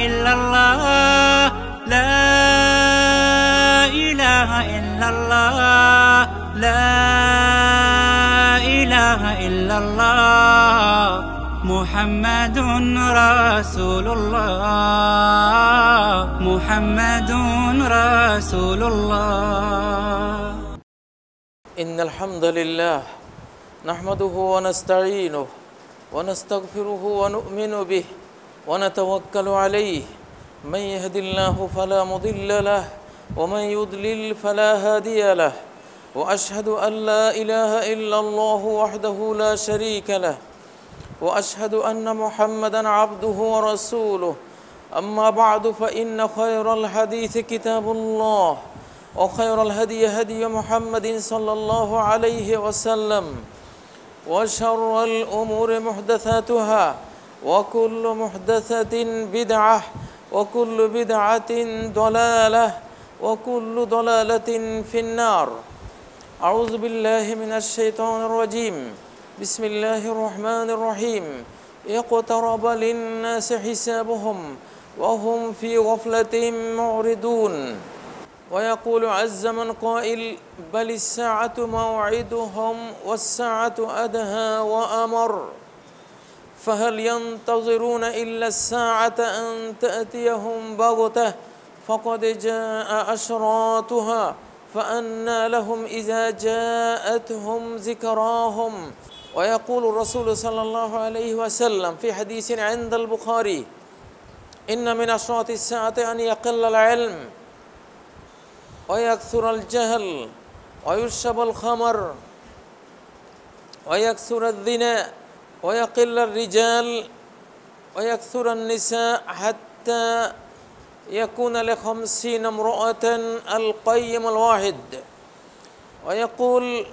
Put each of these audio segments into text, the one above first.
إلا الله لا إله إلا الله لا إله إلا الله محمد رسول الله محمد رسول الله. إن الحمد لله نحمده ونستعينه ونستغفره ونؤمن به ونتوكل عليه من يهد الله فلا مضل له ومن يضلل فلا هادي له وأشهد أن لا إله إلا الله وحده لا شريك له وأشهد أن محمدًا عبده ورسوله. أما بعد فإن خير الحديث كتاب الله وخير الهدي هدي محمد صلى الله عليه وسلم وشر الأمور محدثاتها وكل محدثة بدعة وكل بدعة ضلالة وكل ضلالة في النار. أعوذ بالله من الشيطان الرجيم. بسم الله الرحمن الرحيم. اقترب للناس حسابهم وهم في غفلة معرضون. ويقول عز من قائل بل الساعة موعدهم والساعة أدهى وأمر فهل ينتظرون إلا الساعة أن تأتيهم بغتة فقد جاء أشراطها فأنى لهم إذا جاءتهم ذكراهم. ويقول الرسول صلى الله عليه وسلم في حديث عند البخاري إن من أشراط الساعة أن يقل العلم ويكثر الجهل ويشرب الخمر ويكثر الزنا ويقل الرجال ويكثر النساء حتى يكون ل50 امرأة القيم الواحد. ويقول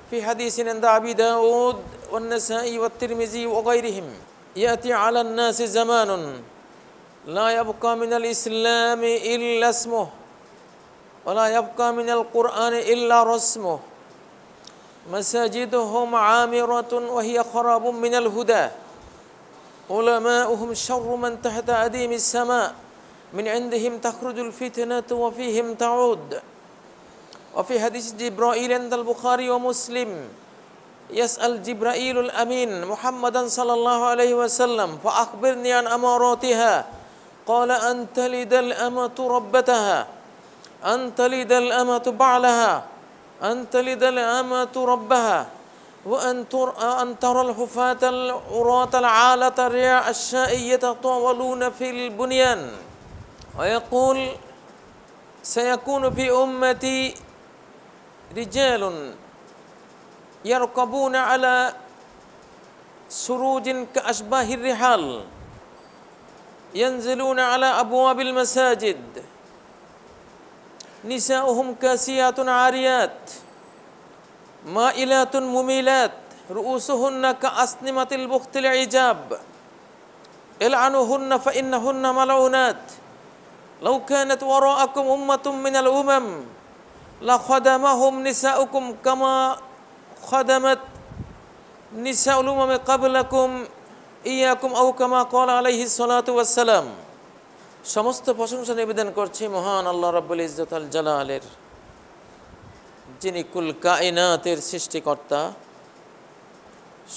في حديث عند أبي داود والنسائي والترمذي وغيرهم يأتي على الناس زمان لا يبقى من الإسلام إلا اسمه ولا يبقى من القرآن إلا رسمه مساجدهم عامرة وهي خراب من الهدى علماؤهم شر من تحت أديم السماء من عندهم تخرج الفتنة وفيهم تعود. وفي حديث جبرائيل عند البخاري ومسلم يسأل جبرائيل الأمين محمدا صلى الله عليه وسلم فأخبرني عن أماراتها قال أن تلد الأمة ربتها أن تلد الأمة بعلها أن تلد الأمة ربها وأن ترى الحفاة العراة العالة الرياء الشاء يتطاولون في البنيان. ويقول سيكون في أمتي رجال يركبون على سروج كأشباه الرحال ينزلون على أبواب المساجد نساؤهم كاسيات عاريات مائلات مميلات رؤوسهن كأسنمة البخت العجاب العنوهن فإنهن ملعونات لو كانت وراءكم أمة من الأمم لخدمهم نساؤكم كما خدمت نساء الأمم قبلكم إياكم أو كما قال عليه الصلاة والسلام. সমস্ত প্রশংসা নিবেদন করছি মহান আল্লাহ রাব্বুল ইজ্জত আল জালালের, যিনি কুল কায়নাতের সৃষ্টিকর্তা,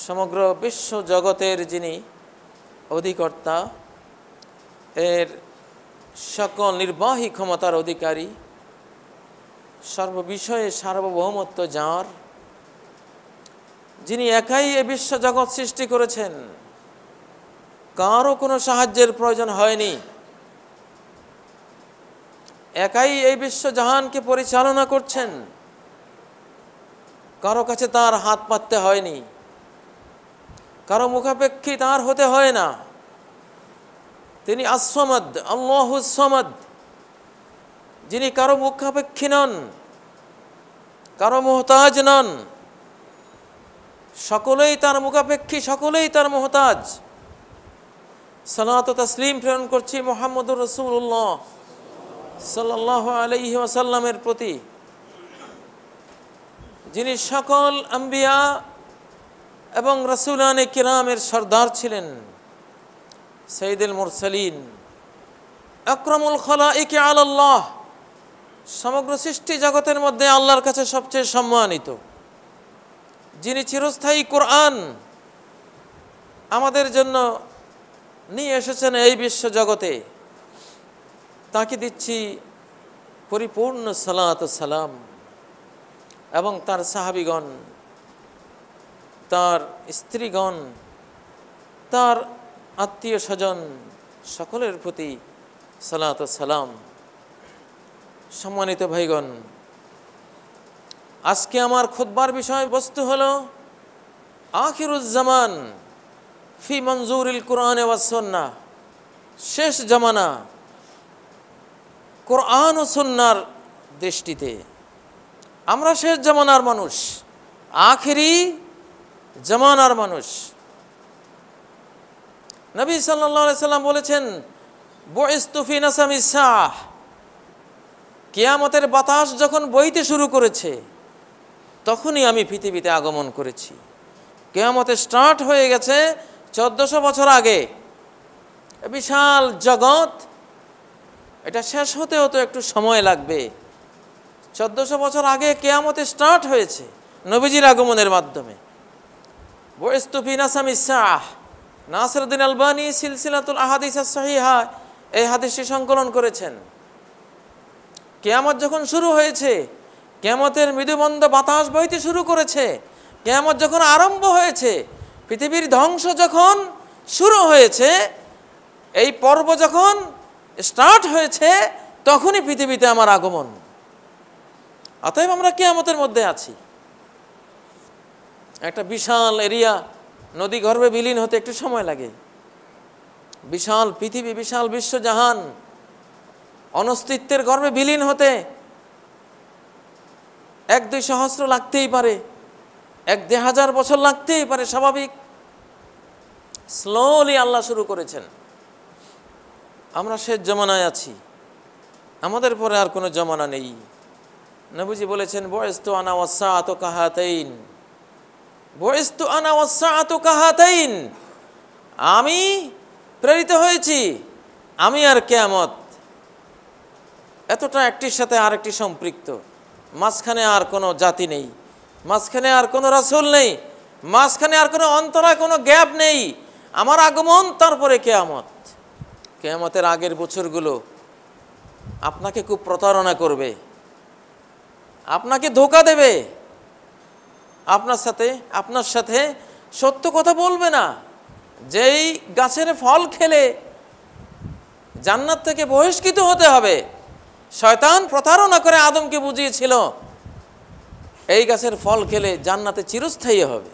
সমগ্র বিশ্ব জগতের যিনি অধিকর্তা, এর সকল নির্বাহী ক্ষমতার অধিকারী, সর্ববিষয়ে সার্বভৌমত্ব যাঁর, যিনি একাই এই বিশ্ব জগৎ সৃষ্টি করেছেন, কারও কোনো সাহায্যের প্রয়োজন হয়নি, একাই এই বিশ্ব জাহানকে পরিচালনা করছেন, কারো কাছে তার হাত পাততে হয়নি, কারো মুখাপেক্ষী তার হতে হয় না। তিনি আস-সামাদ, আল্লাহুস সামাদ, যিনি কারো মুখাপেক্ষী নন, কারো মুহতাজ নন, সকলেই তার মুখাপেক্ষী, সকলেই তার মুহতাজ। সালাত ও তাসলিম প্রেরণ করছি মুহাম্মদুর রাসূলুল্লাহ সাল্লাল্লাহু আলাইহি ওয়াসাল্লামের প্রতি, যিনি সকল আম্বিয়া এবং রাসূলানে কিরামের সর্দার ছিলেন, সাইয়্যিদুল মুরসালিন আকরামুল খালাইকি আলাল্লাহ, সমগ্র সৃষ্টি জগতের মধ্যে আল্লাহর কাছে সবচেয়ে সম্মানিত, যিনি চিরস্থায়ী কোরআন আমাদের জন্য নিয়ে এসেছেন এই বিশ্ব জগতে, তাকে দিচ্ছি পরিপূর্ণ সালাত ও সালাম। এবং তার সাহাবীগণ, তার স্ত্রীগণ, তার আত্মীয় স্বজন সকলের প্রতি সালাত ও সালাম। সম্মানিত ভাইগণ, আজকে আমার খুতবার বিষয়বস্তু হলো আখিরুজ জামান ফি মনজুরিল কুরআন ওয়াস সুন্নাহ, শেষ জামানা কোরআন ও সুন্নাহর দৃষ্টিতে। আমরা শেষ জামানার মানুষ, আখিরি জামানার মানুষ। নবী সাল্লাল্লাহু আলাইহি সাল্লাম বলেছেন, বুইসতু ফি নাসামিস সাহ, কিয়ামতের বাতাস যখন বইতে শুরু করেছে তখনই আমি পৃথিবীতে আগমন করেছি। কিয়ামতে স্টার্ট হয়ে গেছে 1400 বছর আগে। বিশাল জগৎ, এটা শেষ হতে হতে একটু সময় লাগবে। 1400 বছর আগে কিয়ামতে স্টার্ট হয়েছে নবীজির আগমনের মাধ্যমে। বুইসতু ফি নাসামিস সাহ, নাসিরউদ্দিন আলবানী সিলসিলাতুল আহাদিস আস-সহিহা এই হাদিসটি সংকলন করেছেন। কিয়ামত যখন শুরু হয়েছে, কিয়ামতের মৃদুমন্দ বাতাস বইতে শুরু করেছে, কিয়ামত যখন আরম্ভ হয়েছে, পৃথিবীর ধ্বংস যখন শুরু হয়েছে, এই পর্ব যখন স্টার্ট হয়েছে, তখনই পৃথিবীতে আমার আগমন। অতএব আমরা কিয়ামতের মধ্যে আছি। একটা বিশাল এরিয়া নদী গর্ভে বিলীন হতে একটু সময় লাগে। বিশাল পৃথিবী, বিশাল বিশ্বজাহান অনস্তিত্বের গর্ভে বিলীন হতে 1-2 সহস্র লাগতেই পারে, 1-1000 বছর লাগতেই পারে, স্বাভাবিক। স্লোলি আল্লাহ শুরু করেছেন। আমরা শেষ জামানায় আছি, আমাদের পরে আর কোনো জামানা নেই। নবীজি বলেছেন, বুইসতু আনা ওয়াস-সাআতু কাহাতাইন, বুইসতু আনা ওয়াস-সাআতু কাহাতাইন, আমি প্রেরিত হয়েছি, আমি আর কিয়ামত এতটা একটির সাথে আরেকটি সম্পৃক্ত। মাঝখানে আর কোনো জাতি নেই, মাঝখানে আর কোনো রাসূল নেই, মাঝখানে আর কোনো অন্তরায় কোনো গ্যাপ নেই। আমার আগমন, তারপরে কিয়ামত। কিয়ামতের আগের বছরগুলো আপনাকে খুব প্রতারণা করবে, আপনাকে ধোঁকা দেবে, আপনার সাথে সত্য কথা বলবে না। যেই গাছের ফল খেলে জান্নাত থেকে বহিষ্কৃত হতে হবে, শয়তান প্রতারণা করে আদমকে বুঝিয়েছিল এই গাছের ফল খেলে জান্নাতে চিরস্থায়ী হবে,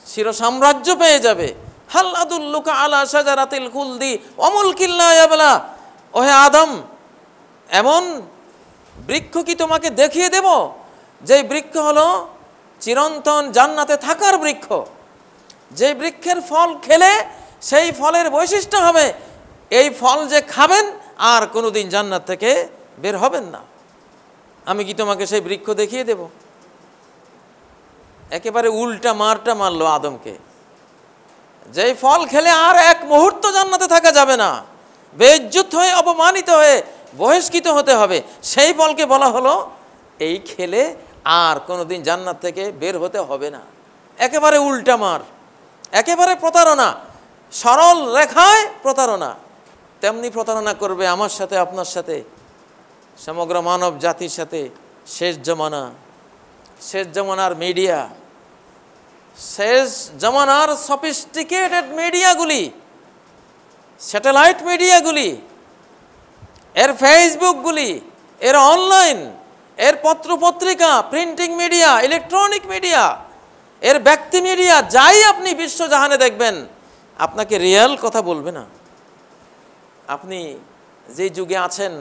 চির সাম্রাজ্য পেয়ে যাবে। হাল আদুল্লুকা আলা শাজারাতিল খুলদি ওয়া মুলকিন লা ইয়াবলা, ওহে আদম, এমন বৃক্ষ কি তোমাকে দেখিয়ে দেব যেই বৃক্ষ হলো চিরন্তন জান্নাতে থাকার বৃক্ষ, যেই বৃক্ষের ফল খেলে সেই ফলের বৈশিষ্ট্য হবে এই ফল যে খাবেন আর কোনোদিন জান্নাত থেকে বের হবেন না। আমি কি তোমাকে সেই বৃক্ষ দেখিয়ে দেব? একেবারে উল্টা মারটা মারলো আদমকে। যেই ফল খেলে আর এক মুহূর্ত জান্নাতে থাকা যাবে না, বেইজ্জত হয়ে অপমানিত হয়ে বহিষ্কৃত হতে হবে, সেই ফলকে বলা হলো এই খেলে আর কোনোদিন জান্নাত থেকে বের হতে হবে না। একেবারে উল্টা মার, একেবারে প্রতারণা, সরল রেখায় প্রতারণা। তেমনি প্রতারণা করবে আমার সাথে, আপনার সাথে, সমগ্র মানব জাতির সাথে শেষ জামানার মিডিয়া, শেষ জামানার সফিস্টিকেটেড মিডিয়াগুলি, স্যাটেলাইট মিডিয়াগুলি, এর ফেসবুকগুলি, এর অনলাইন, এর পত্রপত্রিকা, প্রিন্টিং মিডিয়া, ইলেকট্রনিক মিডিয়া, এর ব্যক্তি মিডিয়া, যাই আপনি বিশ্বজাহানে দেখবেন, আপনাকে রিয়েল কথা বলবে না। আপনি যে যুগে আছেন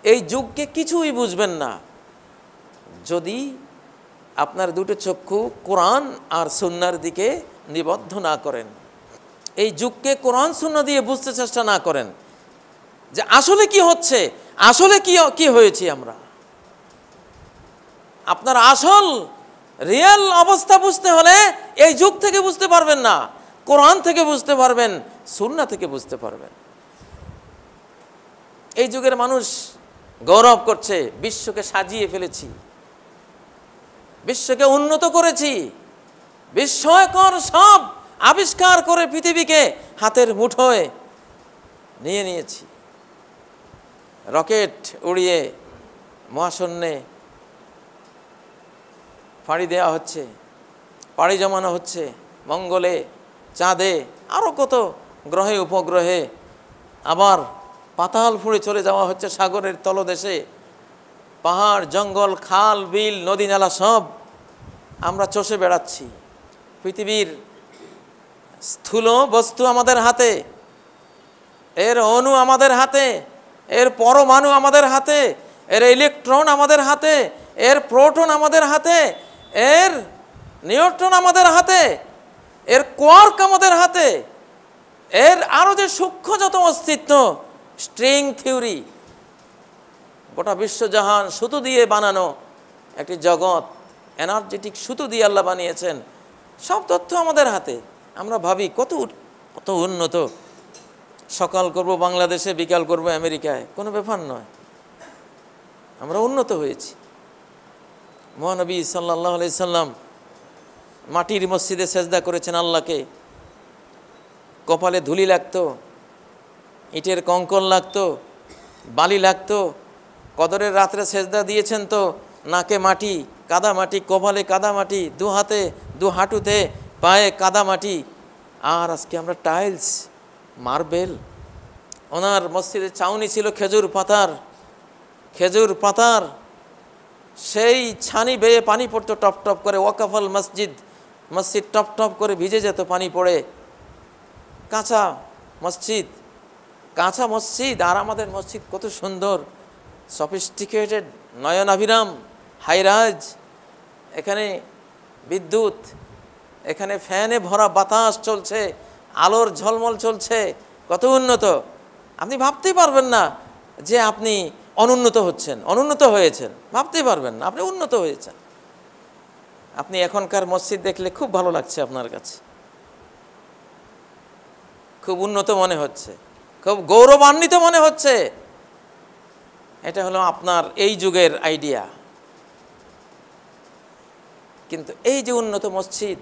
এই যুগকে কিছুই বুঝবেন না যদি আপনার দুটো চক্ষু কোরআন আর সুন্নাহর দিকে নিবদ্ধ না করেন, এই যুগকে কোরআন সুন্নাহ দিয়ে বুঝতে চেষ্টা না করেন যে আসলে কি হচ্ছে, আসলে কি হয়েছি আমরা। আপনার আসল রিয়েল অবস্থা বুঝতে হলে এই যুগ থেকে বুঝতে পারবেন না, কোরআন থেকে বুঝতে পারবেন, সুন্নাহ থেকে বুঝতে পারবেন। এই যুগের মানুষ গৌরব করছে, বিশ্বকে সাজিয়ে ফেলেছি, বিশ্বকে উন্নত করেছি, বিস্ময়কর সব আবিষ্কার করে পৃথিবীকে হাতের মুঠোয় নিয়ে নিয়েছি। রকেট উড়িয়ে মহাশূন্যে পাড়ি দেওয়া হচ্ছে, পাড়ি জমানো হচ্ছে, মঙ্গলে, চাঁদে, আরও কত গ্রহে উপগ্রহে। আবার পাতাল ফুঁড়ে চলে যাওয়া হচ্ছে সাগরের তলদেশে। পাহাড়, জঙ্গল, খাল, বিল, নদী, নালা সব আমরা চষে বেড়াচ্ছি। পৃথিবীর স্থূল বস্তু আমাদের হাতে, এর অণু আমাদের হাতে, এর পরমাণু আমাদের হাতে, এর ইলেকট্রন আমাদের হাতে, এর প্রোটন আমাদের হাতে, এর নিউট্রন আমাদের হাতে, এর কোয়ার্ক আমাদের হাতে, এর আরও যে সূক্ষ্ম যত অস্তিত্ব, স্ট্রিং থিওরি, গোটা বিশ্বজাহান সুতো দিয়ে বানানো একটি জগৎ, এনার্জেটিক সুতো দিয়ে আল্লাহ বানিয়েছেন, সব তথ্য আমাদের হাতে। আমরা ভাবি কত কত উন্নত, সকাল করব বাংলাদেশে, বিকাল করব আমেরিকায়, কোনো ব্যাপার নয়, আমরা উন্নত হয়েছি। মহানবী সাল্লাল্লাহু আলাইহি সাল্লাম মাটির মসজিদে সেজদা করেছেন আল্লাহকে, কপালে ধুলি লাগতো, ইটের কঙ্কর লাগতো, বালি লাগতো। কদরের রাত্রে সেজদা দিয়েছেন তো নাকে মাটি, কাদা মাটি, কপালে কাদা মাটি, দু হাতে, দু হাঁটুতে, পায়ে কাদা মাটি। আর আজকে আমরা টাইলস, মার্বেল। ওনার মসজিদের চাউনি ছিল খেজুর পাতার, খেজুর পাতার সেই ছানি বেয়ে পানি পড়তো টপ টপ করে। ওয়াকাফল মসজিদ, মসজিদ টপ টপ করে ভিজে যেত পানি পড়ে। কাঁচা মসজিদ, কাঁচা মসজিদ। আর আমাদের মসজিদ কত সুন্দর, সফিস্টিকেটেড, নয়নাভিরাম, হাইরাজ। এখানে বিদ্যুৎ, এখানে ফ্যানে ভরা বাতাস চলছে, আলোর ঝলমল চলছে, কত উন্নত। আপনি ভাবতেই পারবেন না যে আপনি অনুন্নত হচ্ছেন, অনুন্নত হয়েছেন, ভাবতেই পারবেন না আপনি উন্নত হয়েছেন। আপনি এখনকার মসজিদ দেখলে খুব ভালো লাগছে, আপনার কাছে খুব উন্নত মনে হচ্ছে, খুব গৌরবান্বিত মনে হচ্ছে। এটা হলো আপনার এই যুগের আইডিয়া। কিন্তু এই যে উন্নত মসজিদ,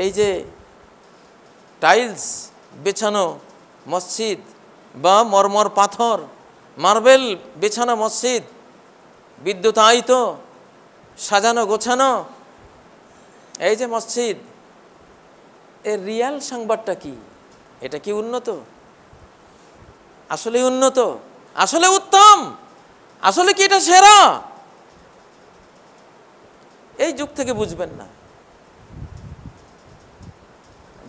এই যে টাইলস বেছানো মসজিদ বা মরমর পাথর, মার্বেল বেছানো মসজিদ, বিদ্যুতায়িত, সাজানো গোছানো এই যে মসজিদ, এর রিয়াল সংবাদটা কি? এটা কি উন্নত? আসলে উন্নত? আসলে উত্তম? আসলে কি এটা সেরা? এই যুগ থেকে বুঝবেন না।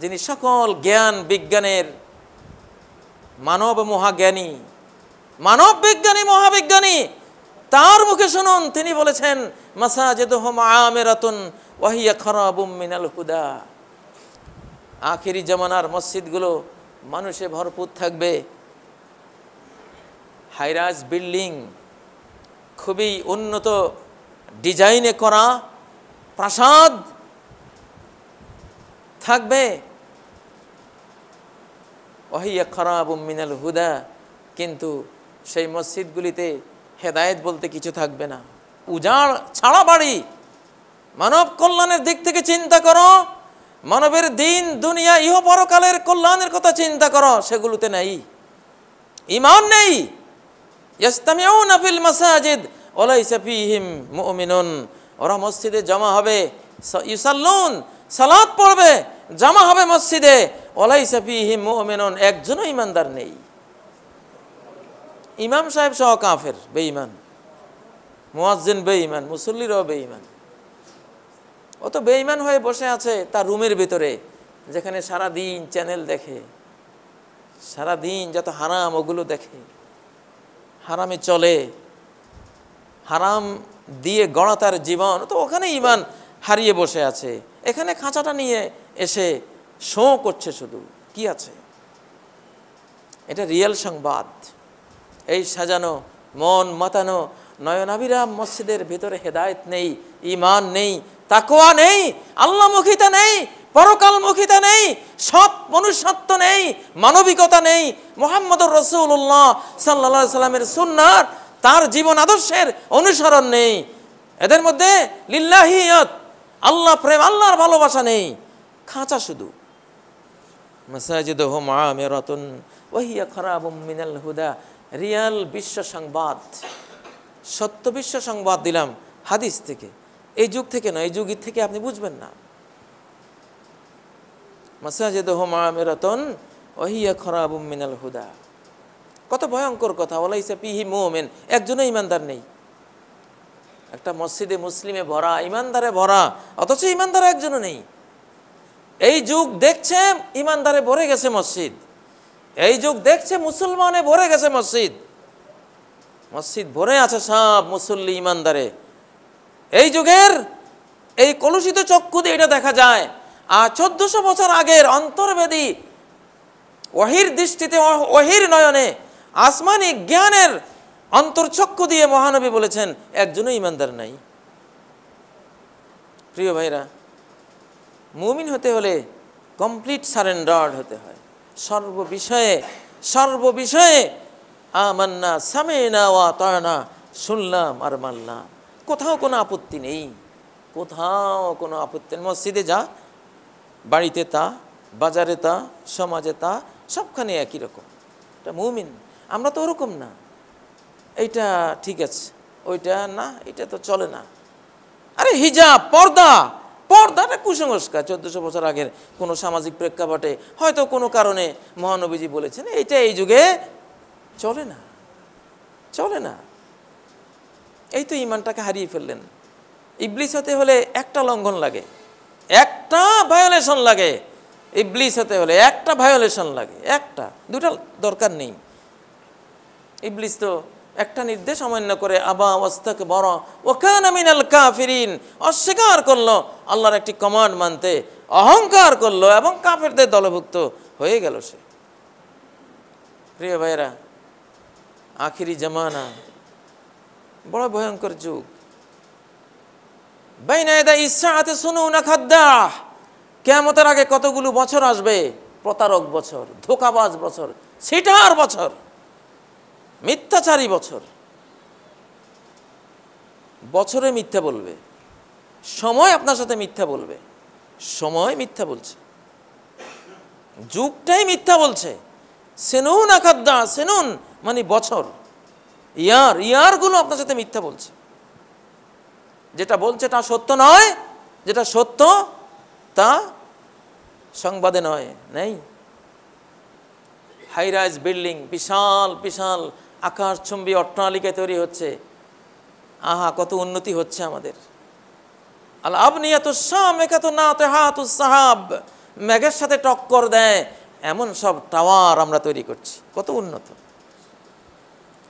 যিনি সকল জ্ঞান বিজ্ঞানের মানব মহাজ্ঞানী, মানব বিজ্ঞানী, মহাবিজ্ঞানী, তার মুখে শুনুন, তিনি বলেছেন মাসাজিদুহুম আমিরাতুন ওয়া হিয়া খারাবুম মিনাল হুদা। আখিরি জামানার মসজিদগুলো মানুষে ভরপুর থাকবে, হাইরাজ বিল্ডিং, খুবই উন্নত ডিজাইনে করা প্রাসাদ থাকবে। ওয়া হিয়া খারাবুম মিনাল হুদা, কিন্তু সেই মসজিদগুলিতে হেদায়েত বলতে কিছু থাকবে না। উজাড় ছাড়া বাড়ি। মানব কল্যাণের দিক থেকে চিন্তা করো, মানবের দিন দুনিয়া ইহ পরকালের কল্যাণের কথা চিন্তা করো, সেগুলোতে নেই, ঈমান নেই। ইয়াস্তামিউনা ফিল মাসাজিদ ওয়া লাইসা ফীহিম মুমিনুন, ওরা মসজিদে জমা হবে, ইউসাল্লুন, সালাত পড়বে, জমা হবে মসজিদে, ওয়া লাইসা ফীহিম মুমিনুন, একজনও ঈমানদার নেই। ইমাম সাহেব সহ কাফের, বেঈমান, মুয়াজ্জিন বেঈমান, মুসল্লিরাও বেঈমান। ও তো বেঈমান হয়ে বসে আছে তার রুমের ভিতরে, যেখানে সারা দিন চ্যানেল দেখে, সারা দিন যত হারাম ওগুলো দেখে, হারামে চলে, হারাম দিয়ে গড়া তার জীবন, তো ওখানে ঈমান হারিয়ে বসে আছে। এখানে খাঁচাটা নিয়ে এসে শো করছে শুধু, কি আছে? এটা রিয়েল সংবাদ। এই সাজানো, মন মাতানো, নয়নাভিরাম মসজিদের ভিতরে হেদায়েত নেই, ঈমান নেই, তাকওয়া নেই, আল্লাহমুখিতা নেই, পরকালমুখিতা নেই, সৎ মনুষ্যত্ব নেই, মানবিকতা নেই, মুহাম্মদুর রাসূলুল্লাহ সাল্লাল্লাহু আলাইহি সাল্লামের সুন্নাত, তার জীবন আদর্শের অনুসরণ নেই, এদের মধ্যে লিল্লাহিয়াত, আল্লাহ প্রেম, আল্লাহর ভালোবাসা নেই, খাঁচা শুধু। মাসাজিদুহুম আমিরাতুন ওয়া হিয়া খারাবুম মিনাল হুদা। রিয়াল বিশ্ব সংবাদ, সত্য বিশ্ব সংবাদ দিলাম হাদিস থেকে, এই যুগ থেকে নয়, এই যুগের থেকে আপনি বুঝবেন না। মাসাজিদুহুম আমিরাতুন ওয়া হিয়া খারাবুম মিনাল হুদা, কত ভয়ঙ্কর কথা। ওয়ালাইসা ফীহি মুমিন, একজনও ইমানদার নেই। একটা মসজিদে মুসলিমে ভরা, ইমানদারে ভরা, অথচ ইমানদার একজনও নেই। এই যুগ দেখছে ইমানদারে ভরে গেছে মসজিদ, এই যুগ দেখছে মুসলমানে ভরে গেছে মসজিদ, মসজিদ ভরে আছে সব মুসল্লি ইমানদারে। এই যুগের এই কলুষিত চক্ষু দিয়ে এটা দেখা যায়। আর 1400 বছর আগের অন্তর্বেদী ওয়াহির দৃষ্টিতে, ওয়াহির নয়নে, আসমানি জ্ঞানের অন্তর্চক্ষু দিয়ে মহানবী বলেছেন একজনও ইমানদার নাই। প্রিয় ভাইরা, মুমিন হতে হলে কমপ্লিট সারেন্ডার্ড হতে হয় সর্ববিষয়ে, সর্ববিষয়ে। আমান্না সামিনা ওয়া আতানা, শুনলাম আর মানলাম, কোথাও কোনো আপত্তি নেই, কোথাও কোনো আপত্তি নেই। মসজিদে যা, বাড়িতে তা, বাজারে তা, সমাজে তা, সবখানে একই রকম। এটা মুমিন। আমরা তো ওরকম না, এইটা ঠিক আছে, ওইটা না, এটা তো চলে না। আরে হিজাব, পর্দা, পর্দাটা কুসংস্কার। 1400 বছর আগের কোনো সামাজিক প্রেক্ষাপটে হয়তো কোনো কারণে মহানবীজি বলেছেন, এইটা এই যুগে চলে না, চলে না। এই তো ইমানটাকে হারিয়ে ফেললেন। ইবলিস হতে হলে একটা লঙ্ঘন লাগে, একটা ভায়োলেশন লাগে। ইবলিস হতে হলে একটা ভায়োলেশন লাগে, একটা, দুটা দরকার নেই। ইবলিস তো একটা নির্দেশ অমান্য করে আবা ওয়াস্তাকবারা ওয়া কানা মিনাল কাফিরিন, অস্বীকার করলো আল্লাহর একটি কমান্ড মানতে, অহংকার করলো এবং কাফেরদের দলভুক্ত হয়ে গেল সে। প্রিয় ভাইরা, আখিরি জামানা, বড় ভয়ঙ্কর যুগ। বাইনা ইয়াদাই ইসসাআতি সুনুনা খাদ্দাহ, কিয়ামতের আগে কতগুলো বছর আসবে, প্রতারক বছর, ধোঁকাবাজ বছর, সিটার বছর, মিথ্যাচারী বছর। বছরে মিথ্যা বলবে, সময় আপনার সাথে মিথ্যা বলবে, সময় মিথ্যা বলছে, যুগটাই মিথ্যা বলছে। সেনুন আখাদ্দা, সেনুন মানে বছর, ইয়ার, ইয়ারগুলো আপনার সাথে মিথ্যা বলছে। যেটা বলছে তা সত্য নয়, যেটা সত্য তা সংবাদে নয়, নেই। হাই রাইজ বিল্ডিং, বিশাল বিশাল আকাশচুম্বী অট্টালিকায় তৈরি হচ্ছে। আহা, কত উন্নতি হচ্ছে আমাদের। আল আবনিয়াতুস শামিকাতু নাতিহাতুস সাহাব, মেঘের সাথে টক্কর দেয় এমন সব টাওয়ার আমরা তৈরি করছি, কত উন্নত।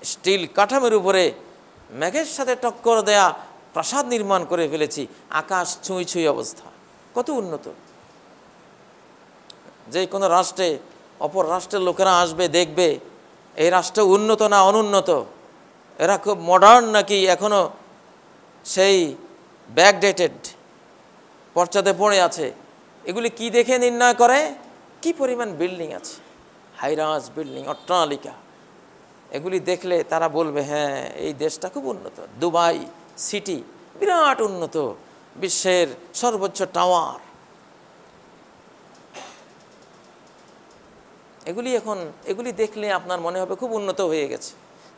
স্টিল কাঠামোর উপরে মেঘের সাথে টক্কর দেয়া প্রাসাদ নির্মাণ করে ফেলেছি, আকাশ ছুঁই ছুঁই অবস্থা, কত উন্নত। যে কোনো রাষ্ট্রে অপর রাষ্ট্রের লোকেরা আসবে, দেখবে এই রাষ্ট্র উন্নত না অনুন্নত, এরা খুব মডার্ন নাকি এখনো সেই ব্যাকডেটেড পর্চাতে পড়ে আছে। এগুলি কি দেখে নির্ণয় করে? কি পরিমাণ বিল্ডিং আছে, হাইরাজ বিল্ডিং, অট্টালিকা। এগুলি দেখলে তারা বলবে হ্যাঁ এই দেশটা খুব উন্নত। দুবাই সিটি বিরাট উন্নত, বিশ্বের সর্বোচ্চ টাওয়ার। এগুলি দেখলে আপনার মনে হবে খুব উন্নত হয়ে গেছে।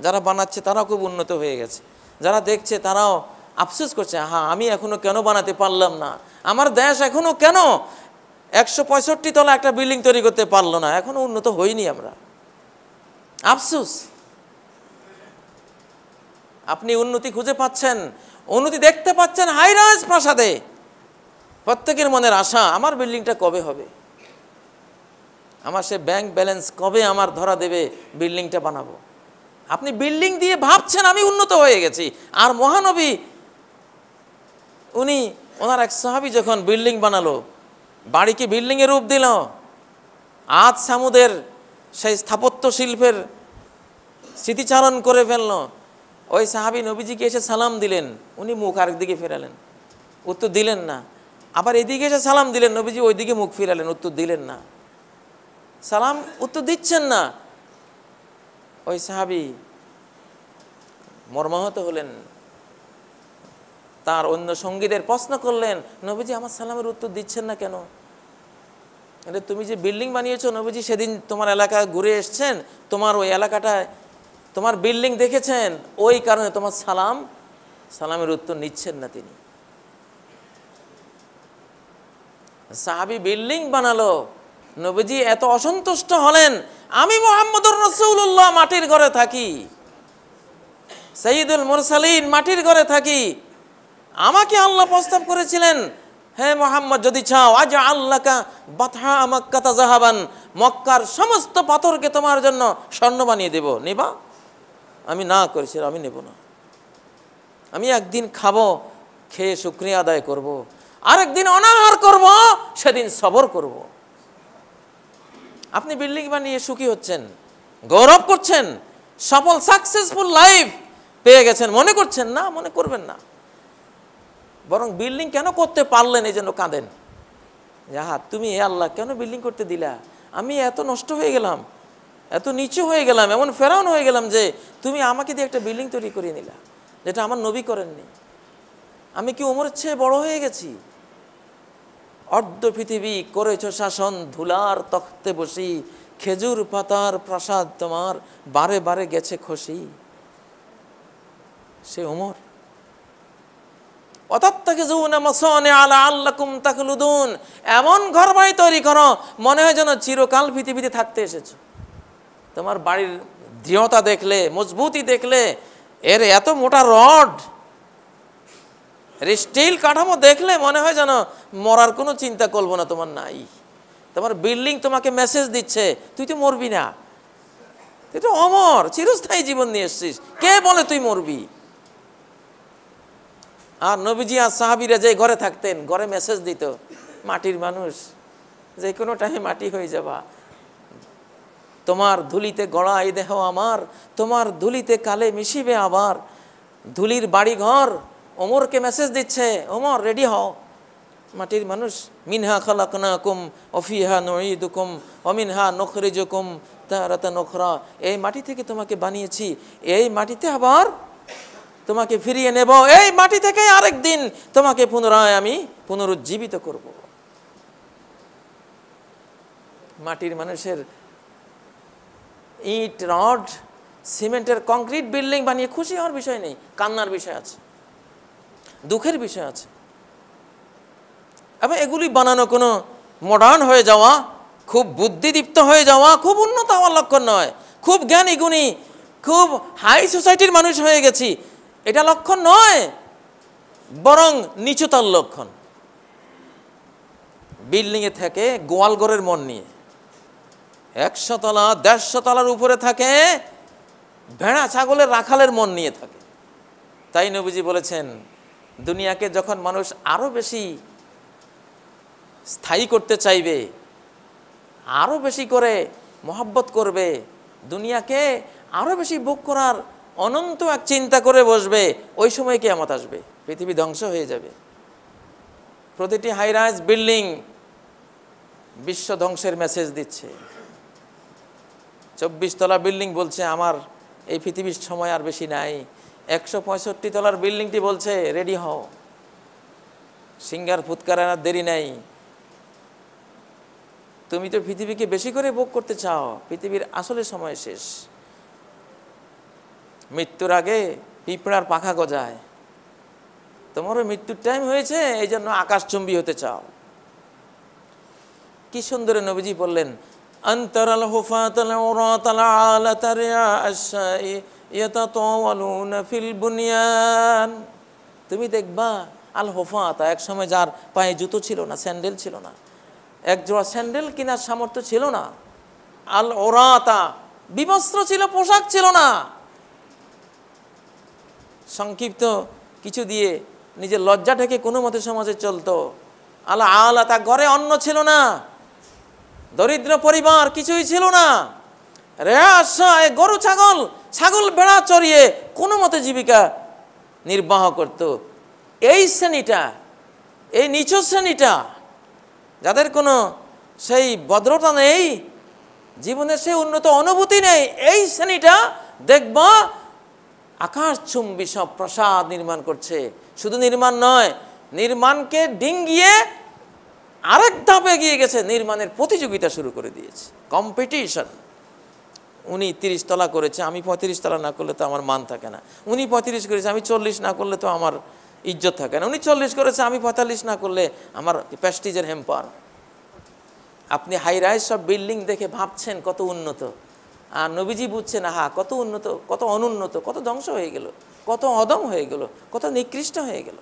যারা বানাচ্ছে তারাও খুব উন্নত হয়ে গেছে, যারা দেখছে তারাও আফসোস করছে, হ্যাঁ আমি এখনো কেন বানাতে পারলাম না, আমার দেশ এখনো কেন 165 তলা একটা বিল্ডিং তৈরি করতে পারলো না, এখনো উন্নত হইনি আমরা। আফসোস। আপনি উন্নতি খুঁজে পাচ্ছেন, উন্নতি দেখতে পাচ্ছেন হাইরাইজ প্রাসাদে। প্রত্যেকের মনের আশা আমার বিল্ডিংটা কবে হবে, আমার সে ব্যাংক ব্যালেন্স কবে আমার ধরা দেবে, বিল্ডিংটা বানাবো। আপনি বিল্ডিং দিয়ে ভাবছেন আমি উন্নত হয়ে গেছি। আর মহানবী উনি, ওনার এক সাহাবী যখন বিল্ডিং বানালো, বাড়িকে বিল্ডিংয়ের রূপ দিল, আদ সামুদের সেই স্থাপত্য শিল্পের স্মৃতিচারণ করে ফেলল, ওই সাহাবী নবীজিকে এসে সালাম দিলেন, উনি মুখ আরেক দিকে ফেরালেন, উত্তর দিলেন না। আবার এদিকে এসে সালাম দিলেন, নবীজি ওইদিকে মুখ ফিরালেন, উত্তর দিলেন না। সালাম উত্তর দিচ্ছেন না। ওই সাহাবী মর্মাহত হলেন। তার অন্য সঙ্গীদের প্রশ্ন করলেন, নবীজি আমার সালামের উত্তর দিচ্ছেন না কেন? তুমি যে বিল্ডিং বানিয়েছো, নবীজি সেদিন তোমার এলাকায় ঘুরে এসছেন, তোমার ওই এলাকাটায় তোমার বিল্ডিং দেখেছেন, ওই কারণে তোমার সালামের উত্তর নিচ্ছেন না তিনি। সাহাবী বিল্ডিং বানালো, নবীজি এত অসন্তুষ্ট হলেন। আমি মুহাম্মদুর রাসূলুল্লাহ মাটির ঘরে থাকি, সাইয়্যিদুল মুরসালিন মাটির ঘরে থাকি, আমাকে আল্লাহ প্রস্তাব করেছিলেন, হে মুহাম্মদ যদি চাও আজআল লাকা বাতহা মক্কাতা যাহাবান, মক্কার সমস্ত পাথরকে তোমার জন্য স্বর্ণ বানিয়ে দেব, নেবা? আমি না করেছি, আমি নেব না। আমি একদিন খাবো, খেয়ে শুকরিয়া আদায় করব, আরেকদিন অনাহার করব, সেদিন সবর করব। আপনি বিল্ডিং বানিয়ে সুখী হচ্ছেন, গৌরব করছেন, সফল সাকসেসফুল লাইফ পেয়ে গেছেন মনে করছেন না, মনে করবেন না। বরং বিল্ডিং কেন করতে পারলেন এই জন্য কাঁদেন। যাহা তুমি হে আল্লাহ কেন বিল্ডিং করতে দিলা? আমি এত নষ্ট হয়ে গেলাম, এত নিচু হয়ে গেলাম, এমন ফেরাউন হয়ে গেলাম যে তুমি আমাকে দিয়ে একটা বিল্ডিং তৈরি করে নিলা, যেটা আমার নবী করেননি। আমি কি ওমরের চেয়ে বড় হয়ে গেছি? অর্ধ পৃথিবী করেছ শাসন, ধুলার তখ্তে বসি, খেজুর পাতার প্রাসাদ তোমার বারে বারে গেছে খসি। সে ওমর। এমন ঘর বাড়ি তৈরি করো মনে হয় যেন চিরকাল পৃথিবীতে থাকতে এসেছো। তোমার বাড়ির দৃঢ়তা দেখলে, মজবুতি দেখলে, এর এত মোটা রড, স্টিল কাঠামো দেখলে মনে হয় যেন মরার কোনো চিন্তা করবো না তোমার নাই। তোমার বিল্ডিং তোমাকে মেসেজ দিচ্ছে তুই তো মরবি না, তুই তো অমর, চিরস্থায়ী জীবন নিয়ে এসছিস, কে বলে তুই মরবি? আর নবীজি আর সাহাবীরা যে ঘরে থাকতেন, ঘরে মেসেজ দিত, মাটির মানুষ, যে কোনো টাইমে মাটি হয়ে যাবা, তোমার ধুলিতে গড়া এই দেহ আমার, তোমার ধুলিতে কালে মিশিবে আবার। ধুলির বাড়ি ঘর ওমরকে মেসেজ দিচ্ছে, ওমর রেডি হও, মাটির মানুষ। মিনহা খালাকনাকুম ওয়া ফিহা নুঈদুকুম ওয়া মিনহা নুখরিজুকুম তারাতান উখরা। এই মাটি থেকে তোমাকে বানিয়েছি, এই মাটিতে আবার তোমাকে ফিরিয়ে নেব, এই মাটি থেকে আরেকদিন তোমাকে পুনরায় আমি পুনরুজ্জীবিত করব। মাটির মানুষের ইট, রড, সিমেন্টের কংক্রিট বিল্ডিং বানিয়ে খুশি হওয়ার বিষয় নেই, কান্নার বিষয় আছে, দুঃখের বিষয় আছে। এবং এগুলি বানানো কোনো মডার্ন হয়ে যাওয়া, খুব বুদ্ধিদীপ্ত হয়ে যাওয়া, খুব উন্নত হওয়ার লক্ষণ নয়। খুব জ্ঞানী গুণী, খুব হাই সোসাইটির মানুষ হয়ে গেছি, এটা লক্ষণ নয়, বরং নিচুতার লক্ষণ। বিল্ডিংয়ে থেকে গোয়ালঘরের মন নিয়ে 100 তলা 150 তলার উপরে থাকে ভেড়া ছাগলের রাখালের মন নিয়ে থাকে। তাই নবীজি বলেছেন, দুনিয়াকে যখন মানুষ আরো বেশি স্থায়ী করতে চাইবে, আরো বেশি করে মহব্বত করবে, দুনিয়াকে আরো বেশি ভোগ করার অনন্ত এক চিন্তা করে বসবে, ওই সময় কিয়ামত আসবে, পৃথিবী ধ্বংস হয়ে যাবে। প্রতিটি হাইরাইজ বিল্ডিং বিশ্ব ধ্বংসের মেসেজ দিচ্ছে। 24 তলা বিল্ডিং বলছে আমার এই পৃথিবীর সময় আর বেশি নাই। 165 তলার বিল্ডিংটি বলছে রেডি হও, সিঙ্গার ফুৎকারের আর দেরি নাই। তুমি তো পৃথিবীকে বেশি করে ভোগ করতে চাও, পৃথিবীর আসলে সময় শেষ। মৃত্যুর আগে পিঁপড়ার পাখা গজায়, তোমারও মৃত্যুর টাইম হয়েছে, এই জন্য আকাশচুম্বী হতে চাও। কি সুন্দর নবীজি বললেন, আনতারাল হুফাতাল উরাতাল আলাতার আশাই ইয়াতাতাওয়ালুনা ফিল বুনিয়ান। তুমি দেখবা আল হুফাতা, এক সময় যার পায়ে জুতো ছিল না, স্যান্ডেল ছিল না, এক জোড়া স্যান্ডেল কেনার সামর্থ্য ছিল না, আল উরাতা বিবস্ত্র ছিল, পোশাক ছিল না, সংক্ষিপ্ত কিছু দিয়ে নিজের লজ্জা ঢেকে কোনো মতে সমাজে চলতো। আলা আলাতা, ঘরে অন্ন ছিল না, দরিদ্র পরিবার, কিছুই ছিল না। রেয়াশায় গরু ছাগল ভেড়া চড়িয়ে কোনো মতে জীবিকা নির্বাহ করত। এই শ্রেণীটা, এই নিচু শ্রেণীটা, যাদের কোনো সেই ভদ্রতা নেই, জীবনে সে উন্নত অনুভূতি নেই। এই শ্রেণীটা দেখবা আকাশচুম্বী সব প্রাসাদ নির্মাণ করছে। শুধু নির্মাণ নয়, নির্মাণকে ডিঙ্গিয়ে আরেক ধাপে এগিয়ে গেছে, নির্মাণের প্রতিযোগিতা শুরু করে দিয়েছে, কম্পিটিশন। উনি 30 তলা করেছে, আমি 35 তলা না করলে তো আমার মান থাকে না। উনি 35 করেছে, আমি 40 না করলে তো আমার ইজ্জত থাকে না। উনি 40 করেছে, আমি 45 না করলে আমার প্রেস্টিজের হ্যাম্পার। আপনি হাই রাইজ সব বিল্ডিং দেখে ভাবছেন কত উন্নত, আর নবীজি বুঝছেন আহা কত উন্নত, কত অনুন্নত, কত ধ্বংস হয়ে গেল, কত অদম হয়ে গেল, কত নিকৃষ্ট হয়ে গেল।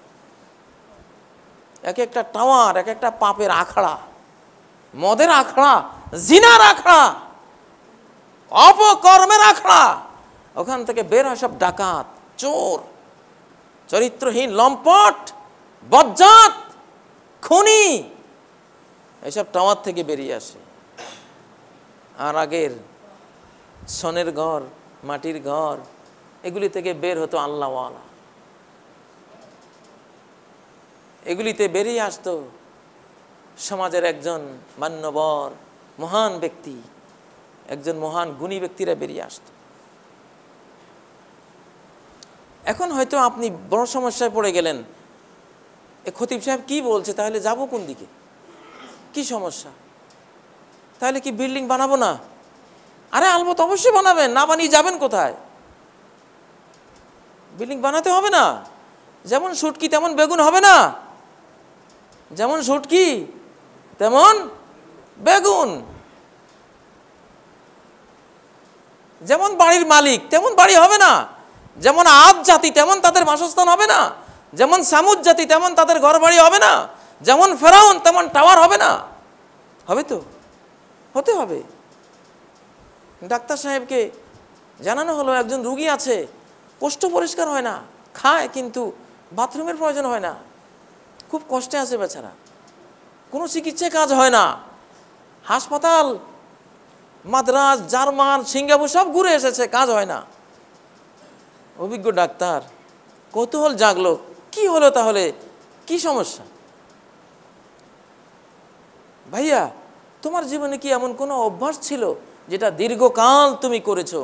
এক একটা টাওয়ার এক একটা পাপের আখড়া, মদের আখড়া, জিনার আখড়া, অপকর্মের আখড়া। ওখান থেকে বের হয় সব ডাকাত, চোর, চরিত্রহীন, লম্পট, বজ্জাত, খুনি, এইসব টাওয়ার থেকে বেরিয়ে আসে। আর আগের সনের ঘর, মাটির ঘর, এগুলি থেকে বের হতো আল্লাহওয়ালা। এগুলিতে বেরিয়ে আসতো সমাজের একজন মান্যবর মহান ব্যক্তি, একজন মহান গুণী ব্যক্তিরা বেরিয়ে আসতো। এখন হয়তো আপনি বড় সমস্যায় পড়ে গেলেন, এ খতিব সাহেব কি বলছে, তাহলে যাব কোন দিকে, কি সমস্যা, তাহলে কি বিল্ডিং বানাবো না? আরে আলবত অবশ্যই বানাবেন, না বানিয়ে যাবেন কোথায়? বিল্ডিং বানাতে হবে না। যেমন শুটকি তেমন বেগুন হবে না, যেমন শুটকি তেমন বেগুন, যেমন বাড়ির মালিক তেমন বাড়ি হবে না, যেমন আদ জাতি তেমন তাদের বাসস্থান হবে না, যেমন সামুদ জাতি তেমন তাদের ঘর বাড়ি হবে না, যেমন ফেরাউন তেমন টাওয়ার হবে না। হবে তো, হতে হবে। ডাক্তার সাহেবকে জানানো হলো একজন রুগী আছে, কোষ্ঠ পরিষ্কার হয় না, খায় কিন্তু বাথরুমের প্রয়োজন হয় না, খুব কষ্টে আছে বেচারা, কোনো চিকিৎসায় কাজ হয় না। হাসপাতাল, মাদ্রাজ, জার্মান, সিঙ্গাপুর সব ঘুরে এসেছে, কাজ হয় না। অভিজ্ঞ ডাক্তার, কৌতূহল জাগলো, কি হলো তাহলে, কি সমস্যা? ভাইয়া, তোমার জীবনে কি এমন কোনো অভ্যাস ছিল যেটা দীর্ঘকাল তুমি করেছো,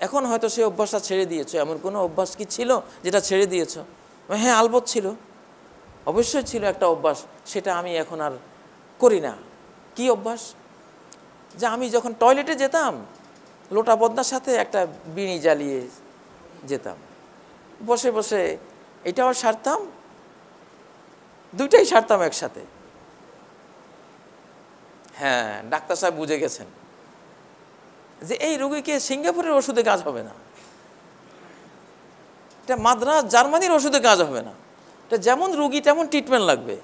এখন হয়তো সেই অভ্যাসটা ছেড়ে দিয়েছো? এমন কোনো অভ্যাস কি ছিল যেটা ছেড়ে দিয়েছো? হ্যাঁ, আলবত ছিল, অবশ্যই ছিল একটা অভ্যাস, সেটা আমি এখন আর করি না। কি অভ্যাস? যে আমি যখন টয়লেটে যেতাম, লোটা বদনার সাথে একটা বিড়ি জ্বালিয়ে যেতাম, বসে বসে এটাও সারতাম, দুইটাই সারতাম একসাথে। হ্যাঁ, ডাক্তার সাহেব বুঝে গেছেন যে এই রোগীকে সিঙ্গাপুরের ওষুধে কাজ হবে না, এটা মাদ্রাজ জার্মানির ওষুধে কাজ হবে না, এটা যেমন রোগী তেমন ট্রিটমেন্ট লাগবে।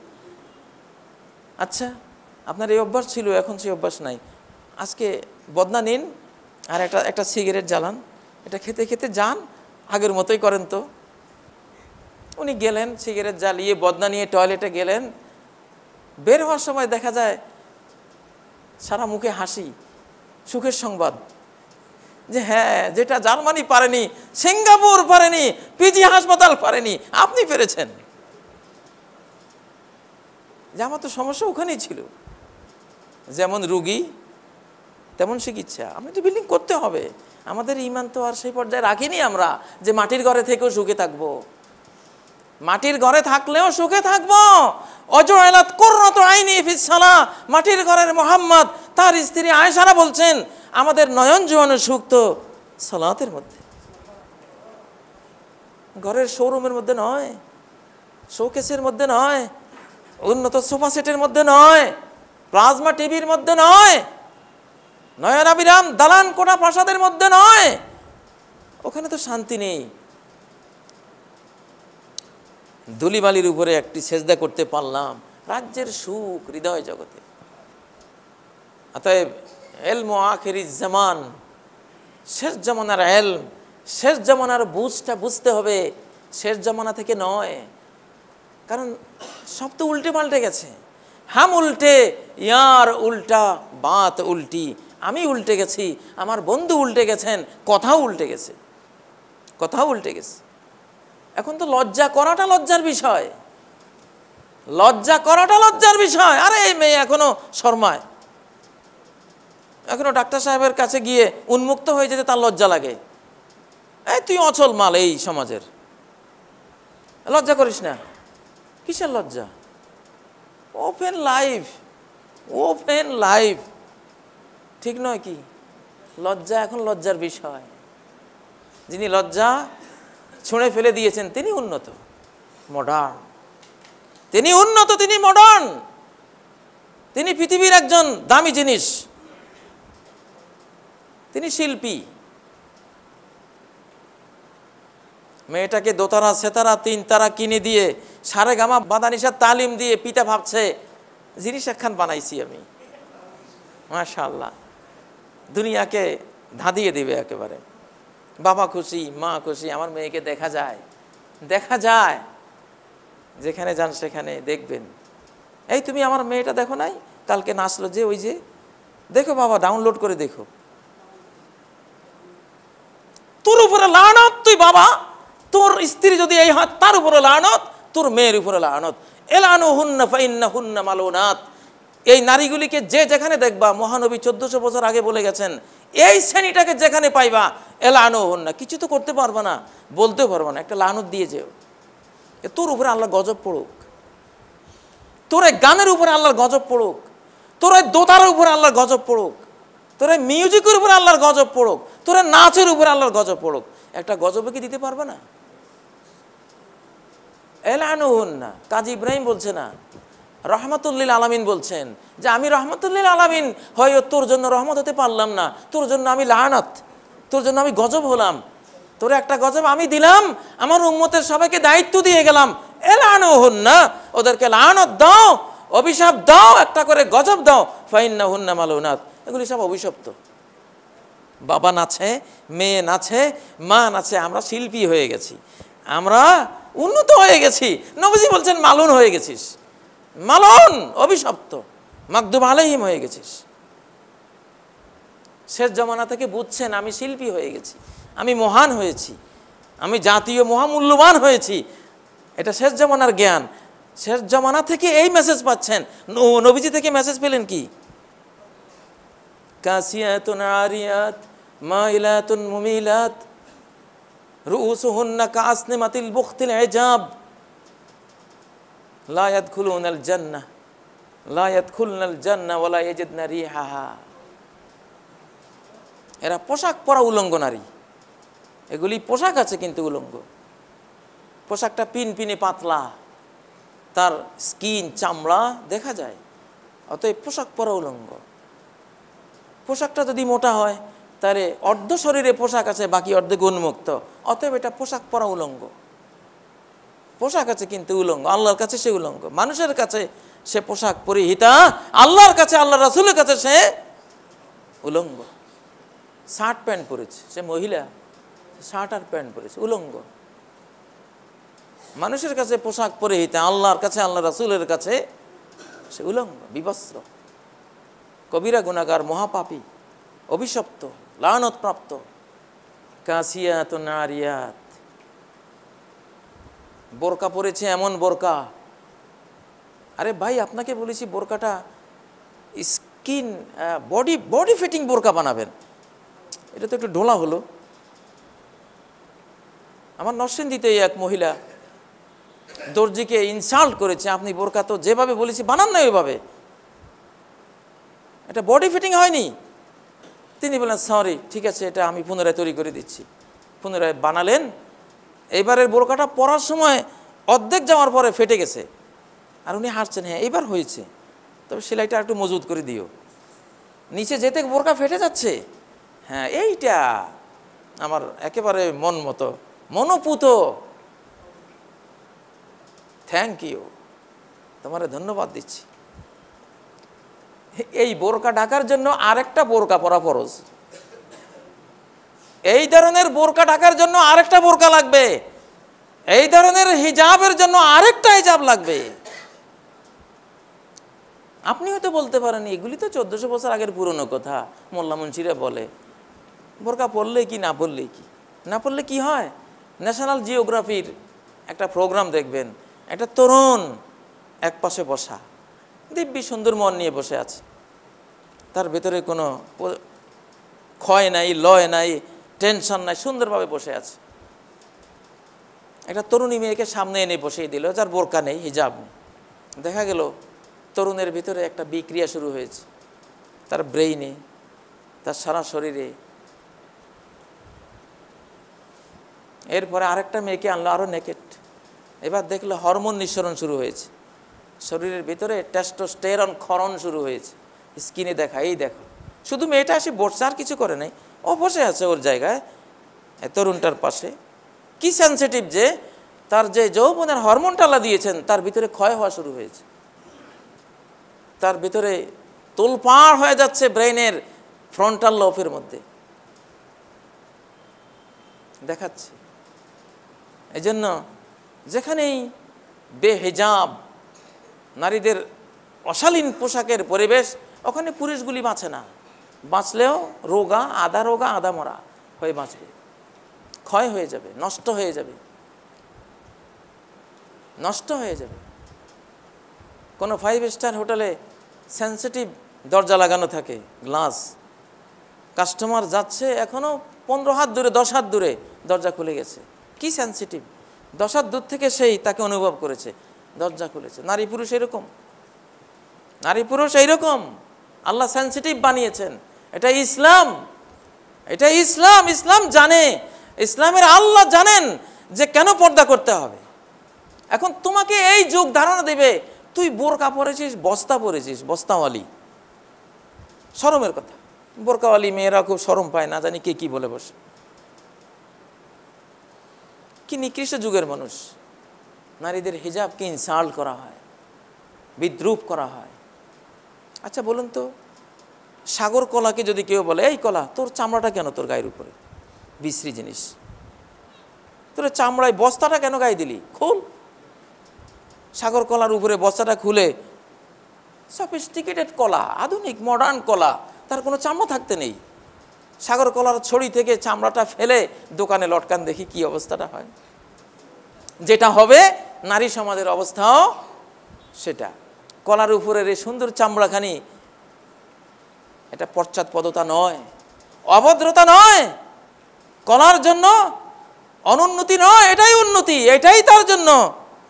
আচ্ছা, আপনার এই অভ্যাস ছিল, এখন সেই অভ্যাস নাই। আজকে বদনা নিন আর একটা সিগারেট জ্বালান, এটা খেতে খেতে যান, আগের মতোই করেন তো। উনি গেলেন, সিগারেট জ্বালিয়ে বদনা নিয়ে টয়লেটে গেলেন, বের হওয়ার সময় দেখা যায় সারা মুখে হাসি, সুখের সংবাদ যে হ্যাঁ, যেটা জার্মানি পারেনি, সিঙ্গাপুর পারেনি, পিজি হাসপাতাল পারেনি, আপনি পেরেছেন। যে আমার তো সমস্যা ওখানেই ছিল, যেমন রুগী তেমন চিকিৎসা। আমি তো বিল্ডিং করতে হবে, আমাদের ইমান তো আর সেই পর্যায়ে রাখিনি আমরা যে মাটির ঘরে থেকেও সুখে থাকবো। মাটির ঘরে থাকলেও সুখে থাকবো। অজআলাত কুররাতু আইনি ফিস সালাহ, মাটির ঘরের মুহাম্মদ তার স্ত্রী আয়েশা বলছেন, আমাদের নয়ন জোয়ানো সুখ তো সালাতের মধ্যে, ঘরের শোরুমের মধ্যে নয়, শোকেসের মধ্যে নয়, উন্নত সোফা সেটের মধ্যে নয়, প্লাজমা টিভির মধ্যে নয়, নয়নাবিরাম দালান কোটা প্রাসাদের মধ্যে নয়। ওখানে তো শান্তি নেই। ধুলিবালির উপরে একটি সেজদা করতে পারলাম, রাজ্যের সুখ হৃদয় জগতে। অতএব ইলমু আখিরিজ জামান, শেষ জামানার ইলম, শেষ জামানার বুঝটা বুঝতে হবে, শেষ জামানা থেকে নয়। কারণ সব তো উল্টে পাল্টে গেছে। হাম উল্টে, ইয়ার উল্টা, বাত উল্টি, আমি উল্টে গেছি, আমার বন্ধু উল্টে গেছেন, কথাও উল্টে গেছে, কথাও উল্টে গেছে। এখন তো লজ্জা করাটা লজ্জার বিষয়, লজ্জা করাটা লজ্জার বিষয়। আরে এই মেয়ে এখনো শর্মায়, এখনো ডাক্তার সাহেবের কাছে গিয়ে উন্মুক্ত হয়ে যেতে তার লজ্জা লাগে। এই তুই অচল মাল এই সমাজের, লজ্জা করিস না। কিসের লজ্জা? ওপেন লাইফ, ওপেন লাইফ, ঠিক নয় কি? লজ্জা এখন লজ্জার বিষয়। যিনি লজ্জা ছুঁড়ে ফেলে দিয়েছেন তিনি উন্নত, মডার্ন, তিনি উন্নত, তিনি মডার্ন, তিনি পৃথিবীর একজন দামি জিনিস, তিনি শিল্পী। মেয়েটাকে দোতারা সেতারা তিন তারা কিনে দিয়ে সারে গামা বাদানিসার তালিম দিয়ে পিতা ভাবছে জিনিস একখান বানাইছি আমি, মাশাআল্লাহ, দুনিয়াকে ধাঁধিয়ে দিবে একেবারে। বাবা খুশি, মা খুশি, আমার মেয়েকে দেখা যায়, দেখা যায়, যেখানে যান সেখানে দেখবেন। এই তুমি আমার মেয়েটা দেখো নাই, কালকে নাচলো যে, ওই যে দেখো বাবা, ডাউনলোড করে দেখো। তোর উপরে লানত, তুই বাবা, তোর স্ত্রী যদি এই হয় তার উপরে লানত, তোর মেয়ের উপরে লানত। এলানুহুন্না ফাইন্নাহুন্না মালুনাত। এই নারীগুলিকে যে যেখানে দেখবা, মহানবী 1400 বছর আগে বলে গেছেন, এই শ্রেণীটাকে যেখানে পাইবা এলানুহুন্না, কিছু তো করতে পারবা না, বলতেও পারবা না, একটা লানত দিয়ে যেও। তোর উপরে আল্লাহ গজব পড়ুক, তোর এই গানের উপরে আল্লাহর গজব পড়ুক, তোর এই দোতারের উপরে আল্লাহর গজব পড়ুক, তোর এই মিউজিকের উপরে আল্লাহর গজব পড়ুক, তোর এই নাচের উপরে আল্লাহর গজব পড়ুক। একটা গজবে কি দিতে পারবে না? এলানুহুন্না। কাজী ইব্রাহিম বলছে না, রহমাতুল্লিল আলামিন বলছেন যে আমি রহমাতুল্লিল আলামিন হয় তোর জন্য রহমত হতে পারলাম না, তোর জন্য আমি লানত, তোর জন্য আমি গজব হলাম, তোর একটা গজব আমি দিলাম, আমার উম্মতের সবাইকে দায়িত্ব দিয়ে গেলাম। এলানুহুন্না, ওদেরকে লানত দাও, অভিশাপ দাও, একটা করে গজব দাও। ফাইন্নাহুন্না মালুনাত, এগুলি সব অভিশপ্ত। বাবা নাচে, মেয়ে নাচে, মা নাচে, আমরা শিল্পী হয়ে গেছি, আমরা উন্নত হয়ে গেছি। নবীজি বলছেন মালুন হয়ে গেছিস, মালুন, অভিশপ্ত, মাগদুব আলাইহিম হয়ে গেছিস। শেষ জমানা থেকে বুঝছেন আমি শিল্পী হয়ে গেছি, আমি মহান হয়েছি, আমি জাতীয় মহামূল্যবান হয়েছি। এটা শেষ জমানার জ্ঞান। শেষ জমানা থেকে এই মেসেজ পাচ্ছেন। নবীজি থেকে মেসেজ পেলেন কি? কাসিয়াতুন আরিয়াত মাইলাতুন মুমিলাত রুউসুহুন্না কাসনিমাতিল বুখতিল ইজাব লা ইয়াদখুলুনাল জান্নাহ লা ইয়াদখুলনাল জান্নাহ ওয়া লা ইয়াজিদনা রিহাহা। এরা পোশাক পরা উলঙ্গ নারী, এগুলি পোশাক আছে কিন্তু উলঙ্গ। পোশাকটা পিনপিনে পাতলা, তার স্কিন চামড়া দেখা যায়, অতএব পোশাক পরা উলঙ্গ। পোশাকটা যদি মোটা হয় তাহলে অর্ধ শরীরে পোশাক আছে, বাকি অর্ধেক উন্মুক্ত, অতএব এটা পোশাক পরা উলঙ্গ। পোশাক আছে কিন্তু উলঙ্গ, আল্লাহর কাছে সে উলঙ্গ। মানুষের কাছে সে পোশাক পরিহিতা, আল্লাহর কাছে, আল্লাহ রাসূলের কাছে সে উলঙ্গ। শার্ট প্যান্ট পরেছে, সে মহিলা, শার্ট আর প্যান্ট পরেছে, উলঙ্গ। মানুষের কাছে পোশাক পরিহিতা, আল্লাহর কাছে, আল্লাহ রাসূলের কাছে সে উলঙ্গ, বিবস্ত্র, কবিরা গুনাহগার, মহাপাপী, অভিশপ্ত, লানত প্রাপ্ত। কাসিয়াতুন আরিয়াত, বোরকা পরেছে, এমন বোরকা, আরে ভাই আপনাকে বলেছি বোরকাটা স্কিন বডি ফিটিং বোরকা বানাবেন, এটা তো একটু ঢোলা হলো। আমার নরসিংদীতে এক মহিলা দর্জিকে ইনসাল্ট করেছে, আপনি বোরকা তো যেভাবে বলেছি বানান না ওইভাবে, এটা বডি ফিটিং হয়নি। তিনি বললেন সরি, ঠিক আছে, এটা আমি পুনরায় তৈরি করে দিচ্ছি। পুনরায় বানালেন। এইবারের বোরকাটা পরার সময় অর্ধেক যাওয়ার পরে ফেটে গেছে, আর উনি হাসছেন, হ্যাঁ এইবার হয়েছে, তবে সেলাইটা একটু মজবুত করে দিও। নিচে যেতে বোরকা ফেটে যাচ্ছে, হ্যাঁ এইটা আমার একেবারে মন মতো, মনোপুত, থ্যাংক ইউ, তোমারে ধন্যবাদ দিচ্ছি। এই বোরকা ঢাকার জন্য আরেকটা বোরকা পরা ফরজ, এই ধরনের বোরকা ঢাকার জন্য আরেকটা বোরকা লাগবে, এই ধরনের হিজাবের জন্য আরেকটা হিজাব লাগবে। আপনি হয়তো বলতে পারেন এগুলি তো 1400 বছর আগের পুরনো কথা, মোল্লা মুন্সিরা বলে, বোরকা পরলে কি না পরলে কি, না পরলে কি হয়? ন্যাশনাল জিওগ্রাফির একটা প্রোগ্রাম দেখবেন, একটা তরুণ এক পাশে বসা, দিব্যি সুন্দর মন নিয়ে বসে আছে, তার ভেতরে কোনো ক্ষয় নাই, লয় নাই, টেনশন নাই, সুন্দরভাবে বসে আছে। একটা তরুণী মেয়েকে সামনে এনে বসিয়ে দিল, যার বোরকা নেই, হিজাব নেই। দেখা গেল তরুণের ভিতরে একটা বিক্রিয়া শুরু হয়েছে, তার ব্রেইনে, তার সারা শরীরে। এরপরে আরেকটা মেয়েকে আনলো, আরও নেকেট। এবার দেখলো হরমোন নিঃসরণ শুরু হয়েছে, শরীরের ভিতরে টেস্টোস্টেরন ক্ষরণ শুরু হয়েছে। স্কিনে দেখা, এই দেখো। শুধু মেয়েটা এসে বসছে, আর কিছু করে নাই, ও বসে আছে ওর জায়গায় তরুণটার পাশে। কি সেন্সিটিভ যে তার যে যৌবনের হরমোনটা আল্লাহ দিয়েছেন তার ভিতরে ক্ষয় হওয়া শুরু হয়েছে, তার ভিতরে তোলপাড় হয়ে যাচ্ছে ব্রেইনের ফ্রন্টাল লোবের মধ্যে দেখাচ্ছে। এই জন্য যেখানেই বেহিজাব নারীদের অশালীন পোশাকের পরিবেশ, ওখানে পুরুষগুলি বাঁচে না। বাঁচলেও রোগা, আধা রোগা আধা মরা হয়ে বাঁচবে, ক্ষয় হয়ে যাবে, নষ্ট হয়ে যাবে, নষ্ট হয়ে যাবে। কোনো 5 স্টার হোটেলে সেন্সিটিভ দরজা লাগানো থাকে, গ্লাস। কাস্টমার যাচ্ছে, এখনও 15 হাত দূরে, 10 হাত দূরে দরজা খুলে গেছে। কি সেন্সিটিভ, 10 হাত দূর থেকে সেই তাকে অনুভব করেছে, দরজা খুলেছে। নারী পুরুষ এরকম, নারী পুরুষ এইরকম আল্লাহ সেন্সিটিভ বানিয়েছেন। এটা ইসলাম, এটা ইসলাম। ইসলাম জানে, ইসলামের আল্লাহ জানেন যে কেন পর্দা করতে হবে। এখন তোমাকে এই যুগ ধারণা দেবে, তুই বোরকা পরেছিস, বস্তা পরেছিস, বস্তাওয়ালি। শরমের কথা, বোরকাওয়ালি মেয়েরা খুব শরম পায়, না জানি কে কি বলে বসে। কি নিকৃষ্ট যুগের মানুষ। নারীদের হিজাবকে ইনসাল্ট করা হয়, বিদ্রুপ করা হয়। আচ্ছা বলুন তো, সাগর কলাকে যদি কেউ বলে, এই কলা তোর চামড়াটা কেন তোর গায়ের উপরে, বিশ্রী জিনিস, তোর চামড়ায় বস্তাটা কেন গায়ে দিলি, খোল। সাগর কলার উপরে বস্তাটা খুলে, সফিস্টিকেটেড কলা, আধুনিক মডার্ন কলা, তার কোনো চামড়া থাকতে নেই। সাগর কলার ছড়ি থেকে চামড়াটা ফেলে দোকানে লটকান, দেখি কি অবস্থাটা হয়। যেটা হবে নারী সমাজের অবস্থাও সেটা। কলার উপরের এই সুন্দর চামড়াখানি, এটা পশ্চাৎপদতা নয়, অভদ্রতা নয়, কলার জন্য অনুন্নতি নয়, এটাই উন্নতি, এটাই তার জন্য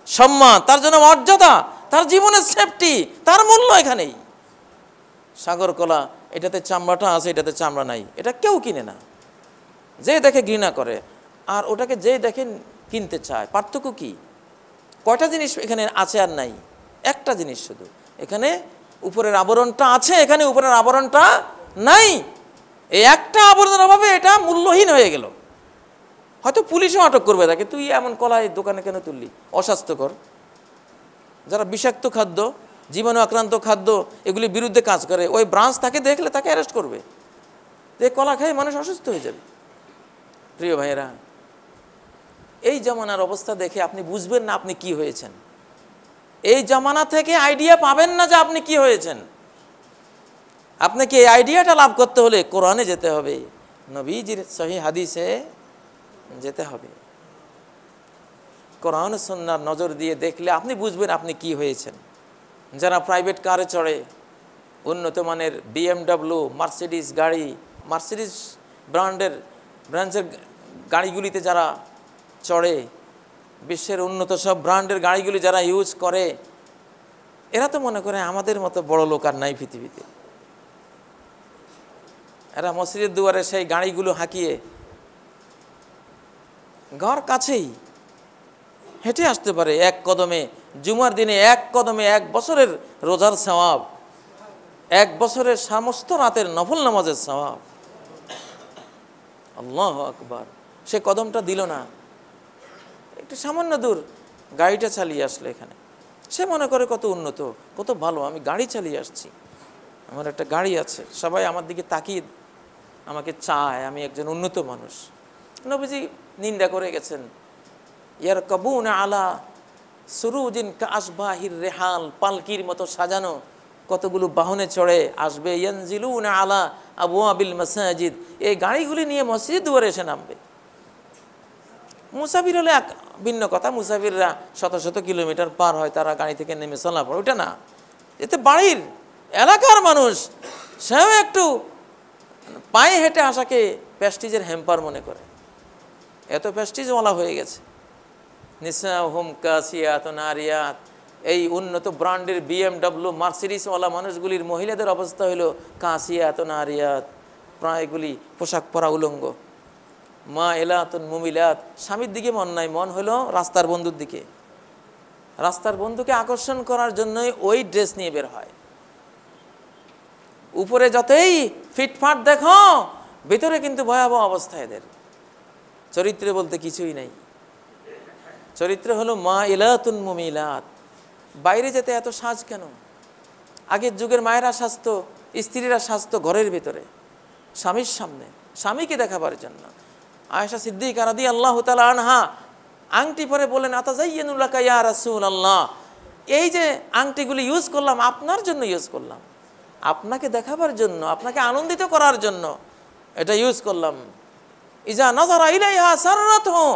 সম্মান, তার জন্য মর্যাদা, তার জীবনের সেফটি, তার মূল্য এখানেই। সাগর কলা, এটাতে চামড়াটা আছে, এটাতে চামড়া নাই, এটা কেউ কিনে না। যে দেখে ঘৃণা করে, আর ওটাকে যে দেখে কিনতে চায়। পার্থক্য কি? কয়টা জিনিস এখানে আছে আর নাই? একটা জিনিস শুধু, এখানে উপরের আবরণটা আছে, এখানে উপরের আবরণটা নাই। এই একটা আবরণের অভাবে এটা মূল্যহীন হয়ে গেল। হয়তো পুলিশও আটক করবে তাকে, তুই এমন কলাই দোকানে কেন তুললি, অস্বাস্থ্যকর। যারা বিষাক্ত খাদ্য, জীবাণু আক্রান্ত খাদ্য, এগুলির বিরুদ্ধে কাজ করে, ওই ব্রাঞ্চ তাকে দেখলে তাকে অ্যারেস্ট করবে। যে কলা খেয়ে মানুষ অসুস্থ হয়ে যাবে। প্রিয় ভাইয়েরা, এই জামানার অবস্থা দেখে আপনি বুঝবেন না আপনি কি হয়েছেন। এই জামানা থেকে আইডিয়া পাবেন না যে আপনি কি হয়েছেন। আপনাকে এই আইডিয়াটা লাভ করতে হলে কোরআনে যেতে হবে, নবীজির সহিহ হাদিসে যেতে হবে। কোরআন সুন্নাহর নজর দিয়ে দেখলে আপনি বুঝবেন আপনি কি হয়েছেন। যারা প্রাইভেট কারে চড়ে, উন্নত মানের BMW, মার্সিডিস গাড়ি, মার্সিডিস ব্র্যান্ডের গাড়িগুলিতে যারা চড়ে, বিশ্বের উন্নত সব ব্র্যান্ডের গাড়িগুলি যারা ইউজ করে, এরা তো মনে করে আমাদের মতো বড় লোক আর নাই পৃথিবীতে। এরা মসজিদের দুয়ারে সেই গাড়িগুলো হাঁকিয়ে ঘর কাছেই হেঁটে আসতে পারে এক কদমে। জুমার দিনে এক কদমে 1 বছরের রোজার সওয়াব, 1 বছরের সমস্ত রাতের নফল নামাজের সওয়াব। আল্লাহু আকবার। সে কদমটা দিল না, একটু সামান্য দূর গাড়িটা চালিয়ে আসলে এখানে। সে মনে করে কত উন্নত, কত ভালো, আমি গাড়ি চালিয়ে আসছি, আমার একটা গাড়ি আছে, সবাই আমার দিকে তাকিয়ে আমাকে চায়, আমি একজন উন্নত মানুষ। নবীজি নিন্দা করে গেছেন, ইয়ারকাবুনা আলা সুরুজিন কাশবাহির রেহাল, পালকির মতো সাজানো কতগুলো বাহনে চড়ে আসবে। ইয়ানজিলুনা আলা আবওয়াবিল মাসাজিদ, এই গাড়িগুলি নিয়ে মসজিদ দুয়ারে এসে নামবে। মুসাফির হলে এক ভিন্ন কথা, মুসাফিররা শত শত কিলোমিটার পার হয়, তারা গাড়ি থেকে নেমে চলা পড়ে, ওটা না। এতে বাড়ির এলাকার মানুষ সেও একটু পায়ে হেঁটে আসাকে প্রেস্টিজের হ্যাম্পার মনে করে, এত প্রেস্টিজওয়ালা হয়ে গেছে। নিসাহুম কাসিয়াতুন আরিয়াত, এই উন্নত ব্র্যান্ডের BMW মার্সিডিসওয়ালা মানুষগুলির মহিলাদের অবস্থা হলো কাসিয়াতুন আরিয়াত, প্রায়গুলি পোশাক পরা উলঙ্গ। মা এলাতুন মুমিলাত, স্বামীর দিকে মন নাই, মন হলো রাস্তার বন্ধুর দিকে। রাস্তার বন্ধুকে আকর্ষণ করার জন্যই ওই ড্রেস নিয়ে বের হয়। উপরে যতই ফিটফাট দেখো, ভিতরে কিন্তু ভয়াবহ অবস্থা এদের। চরিত্রে বলতে কিছুই নাই। চরিত্র হলো মা ইলাতুন মুমিলাত। বাইরে যেতে এত সাজ কেন? আগের যুগের মায়েরা সাজতো, স্ত্রীরা সাজতো ঘরের ভিতরে, স্বামীর সামনে, স্বামীকে দেখাবার জন্য। আয়েশা সিদ্দিকা রাদিয়াল্লাহু তাআলা আনহা আংটি পরে বলেন, আতাজাইয়ানু লাকা ইয়া রাসূলুল্লাহ, এই যে আংটিগুলি ইউজ করলাম আপনার জন্য ইউজ করলাম, আপনাকে দেখাবার জন্য, আপনাকে আনন্দিত করার জন্য এটা ইউজ করলাম। ইজা নাযারা ইলাইহা সাররাতহু,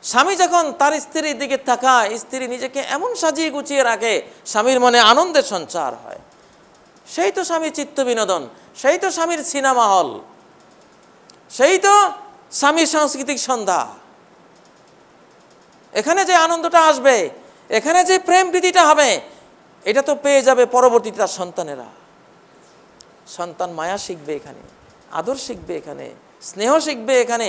স্বামী যখন তার স্ত্রীর দিকে তাকায়, স্ত্রী নিজেকে এমন সাজিয়ে গুছিয়ে রাখে, স্বামীর মনে আনন্দের সঞ্চার হয়। সেই তো স্বামীর চিত্ত বিনোদন, সেই তো স্বামীর সিনেমা হল, সেই তো স্বামীর সাংস্কৃতিক সন্ধ্যা। এখানে যে আনন্দটা আসবে, এখানে যে প্রেম প্রীতিটা হবে, এটা তো পেয়ে যাবে পরবর্তীতে তার সন্তানেরা। সন্তান মায়া শিখবে এখানে, আদর শিখবে এখানে, স্নেহ শিখবে এখানে,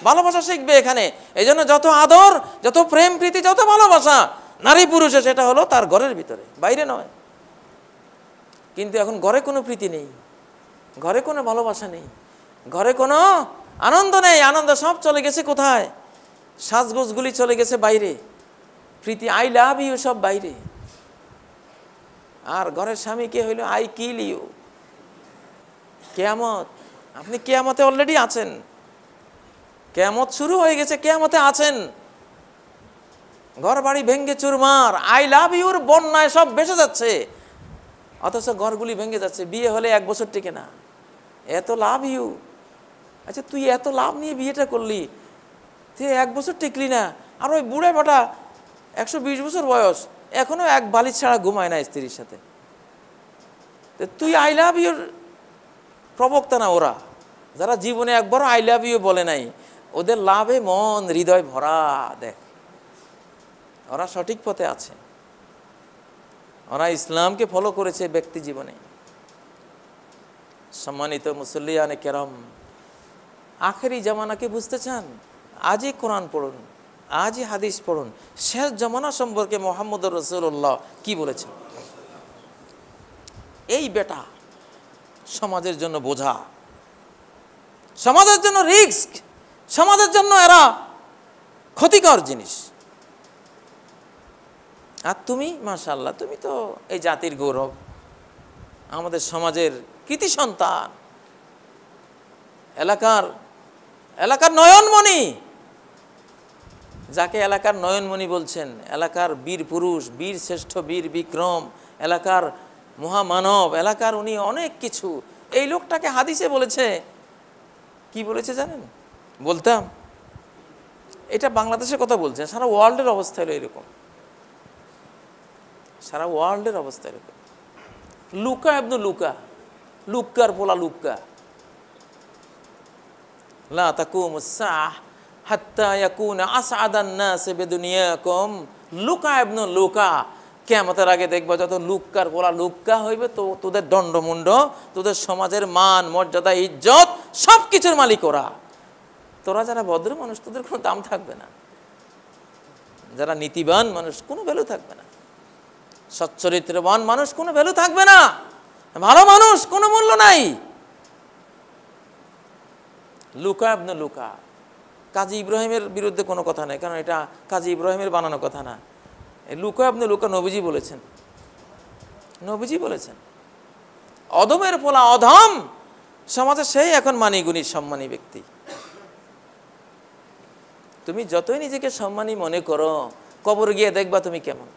ভালোবাসা শিখবে এখানে। এই জন্য যত আদর, যত প্রেম প্রীতি, যত ভালোবাসা নারী পুরুষে, সেটা হলো তার ঘরের ভিতরে, বাইরে নয়। কিন্তু এখন ঘরে কোনো প্রীতি নেই, ঘরে কোনো ভালোবাসা নেই, ঘরে কোনো আনন্দ নেই। আনন্দ সব চলে গেছে কোথায়? সাজগোজগুলি চলে গেছে বাইরে, প্রীতি আই লাভ ইউ সব বাইরে। আর ঘরের স্বামী কে হইল? I kill you. কিয়ামত, আপনি কিয়ামতে অলরেডি আছেন, কিয়ামত শুরু হয়ে গেছে, কিয়ামতে আছেন। ঘর বাড়ি ভেঙ্গে চুরমার, আই লাভ ইউর বন্যায় সব ভেসে যাচ্ছে, অথচ ঘরগুলি ভেঙে যাচ্ছে। বিয়ে হলে 1 বছর টিকে না, এত লাভ ইউ। আচ্ছা, তুই এত লাভ নিয়ে বিয়েটা করলি, তুই 1 বছর টিকলি না। আর ওই বুড়ে বাটা 120 বছর বয়স, এখনো এক বালিশ ছাড়া ঘুমায় না স্ত্রীর সাথে। তুই আই লাভ ইউর প্রবক্তা না ওরা, যারা জীবনে একবারও আই লাভ ইউ বলে নাই। ওদের লাভে মন হৃদয় ভরা। দেখ, ওরা সঠিক পথে আছে, ওরা ইসলামকে ফলো করেছে ব্যক্তি জীবনে। সম্মানিত মুসল্লিয়ানে কেরাম, আখেরি জামানাকে বুঝতে চান? আজই কোরআন পড়ুন, আজই হাদিস পড়ুন। শেষ জামানা সম্পর্কে মুহাম্মদুর রাসূলুল্লাহ কি বলেছেন? এই বেটা সমাজের জন্য বোঝা, সমাজের জন্য রিস্ক, সমাজের জন্য এরা ক্ষতিকর জিনিস। আর তুমি মাশাআল্লাহ, তুমি তো এই জাতির গৌরব, আমাদের সমাজের কৃতি সন্তান, এলাকার নয়নমণি। যাকে এলাকার নয়নমণি বলছেন, এলাকার বীর পুরুষ, বীর শ্রেষ্ঠ, বীর বিক্রম, এলাকার মহামানব, এলাকার উনি অনেক কিছু। এই লোকটাকে হাদিসে বলেছে, কি বলেছে জানেন? বলতাম, এটা বাংলাদেশের কথা বলছে, সারা ওয়ার্ল্ডের অবস্থা হলো এরকম, সারা ওয়ার্ল্ডের অবস্থা এরকম। লুকা ইবনে লুকা, লুক্কার পোলা লুক্কা, লা তাকুমুস সাআহ হাত্তা ইয়াকুনা আসআদান নাস বিদুনিয়াকুম। লুকা ইবনে লুকা, কিয়ামতের আগে দেখবা যত লুক্কার পোলা লুক্কা হইবে, তো তোদের দণ্ডমুণ্ড, তোদের সমাজের মান মর্যাদা ইজ্জত সব কিছুর মালিক ওরা। তোরা যারা ভদ্র মানুষ, তোদের কোনো দাম থাকবে না। যারা নীতিবান মানুষ, কোনো ভ্যালু থাকবে না। সচ্চরিত্রবান মানুষ, কোনো ভ্যালু থাকবে না। ভালো মানুষ, কোনো মূল্য নাই। লুকা ইবনে লুকা। কাজী ইব্রাহিমের বিরুদ্ধে কোনো কথা নেই, কারণ এটা কাজী ইব্রাহিমের বানানো কথা না। লুকা ইবনে লুকা নবীজি বলেছেন, নবীজি বলেছেন। অধমের পোলা অধম, সমাজে সেই এখন মানি গুণী সম্মানী ব্যক্তি। তুমি যতই নিজেকে সম্মানী মনে করো, কবর গিয়ে দেখবা তুমি কেমন।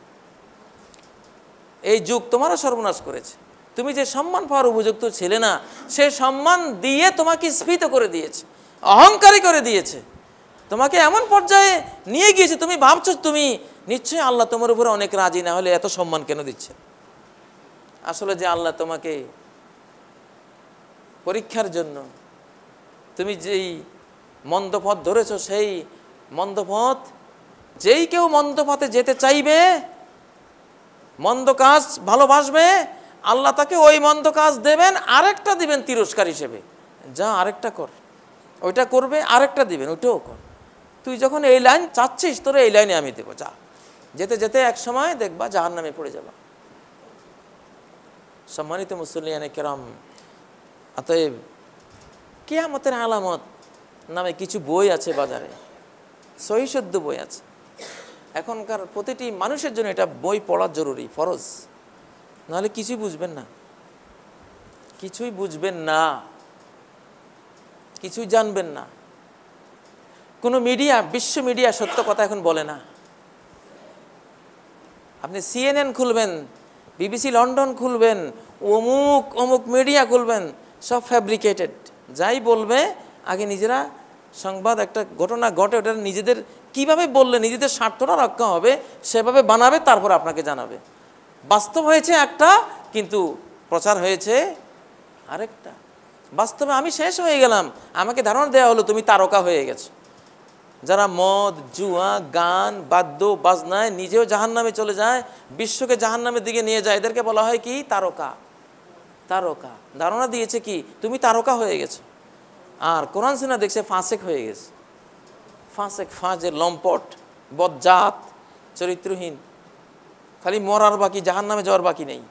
এই যুগ তোমারও সর্বনাশ করেছে। তুমি যে সম্মান পাওয়ার উপযুক্ত ছিলে না, সে সম্মান দিয়ে তোমাকে স্ফীত করে দিয়েছে, অহংকারী করে দিয়েছে, তোমাকে এমন পর্যায়ে নিয়ে গিয়েছে তুমি ভাবছো তুমি নিশ্চয়ই আল্লাহ তোমার উপরে অনেক রাজি, না হলে এত সম্মান কেন দিচ্ছে? আসলে যে আল্লাহ তোমাকে পরীক্ষার জন্য, তুমি যেই মন্দ পথ ধরেছ সেই মন্দ পথ, যেই কেউ মন্দ পথে যেতে চাইবে, মন্দ কাজ ভালোবাসবে, আল্লাহ তাকে ওই মন্দ কাজ দেবেন, আরেকটা দিবেন তিরস্কার হিসেবে, যা আরেকটা কর, ওইটা করবে, আরেকটা দিবেন, ওইটাও কর। তুই যখন এই লাইন চাচ্ছিস, তোর এই লাইনে আমি দেবো, যা। যেতে যেতে এক সময় দেখবা জাহান্নামে পড়ে যাবা। সম্মানিত মুসল্লিয়ানে কেরাম, অতএব কিয়ামতের আলামত নামে কিছু বই আছে বাজারে, সহিশুদ্ধ বই আছে। এখনকার প্রতিটি মানুষের জন্য এটা বই পড়া জরুরি, ফরজ, নাহলে কিছুই বুঝবেন না, কিছুই বুঝবেন না, কিছুই জানবেন না। কোনো মিডিয়া, বিশ্ব মিডিয়া সত্য কথা এখন বলে না। আপনি CNN খুলবেন, BBC লন্ডন খুলবেন, অমুক অমুক মিডিয়া খুলবেন, সব ফ্যাব্রিকেটেড। যাই বলবে আগে নিজেরা সংবাদ, একটা ঘটনা ঘটে, ওটা নিজেদের কিভাবে বললে নিজেদের স্বার্থটা রক্ষা হবে সেভাবে বানাবে, তারপর আপনাকে জানাবে। বাস্তব হয়েছে একটা, কিন্তু প্রচার হয়েছে আরেকটা। বাস্তবে আমি শেষ হয়ে গেলাম, আমাকে ধারণা দেওয়া হলো তুমি তারকা হয়ে গেছো। যারা মদ, জুয়া, গান, বাদ্য বাজনায় নিজেও জাহান্নামে চলে যায়, বিশ্বকে জাহান্নামের দিকে নিয়ে যায়, এদেরকে বলা হয় কি? তারকা। তারকা ধারণা দিয়েছে কি তুমি তারকা হয়ে গেছো। আর কোরআন সুন্নাহ দেখছে ফাসেক হয়ে গেছে। ফাসেক, ফাজের, লম্পট, বজ্জাত, চরিত্রহীন, খালি মরার বাকি, জাহান্নামে যাওয়ার বাকি নেই।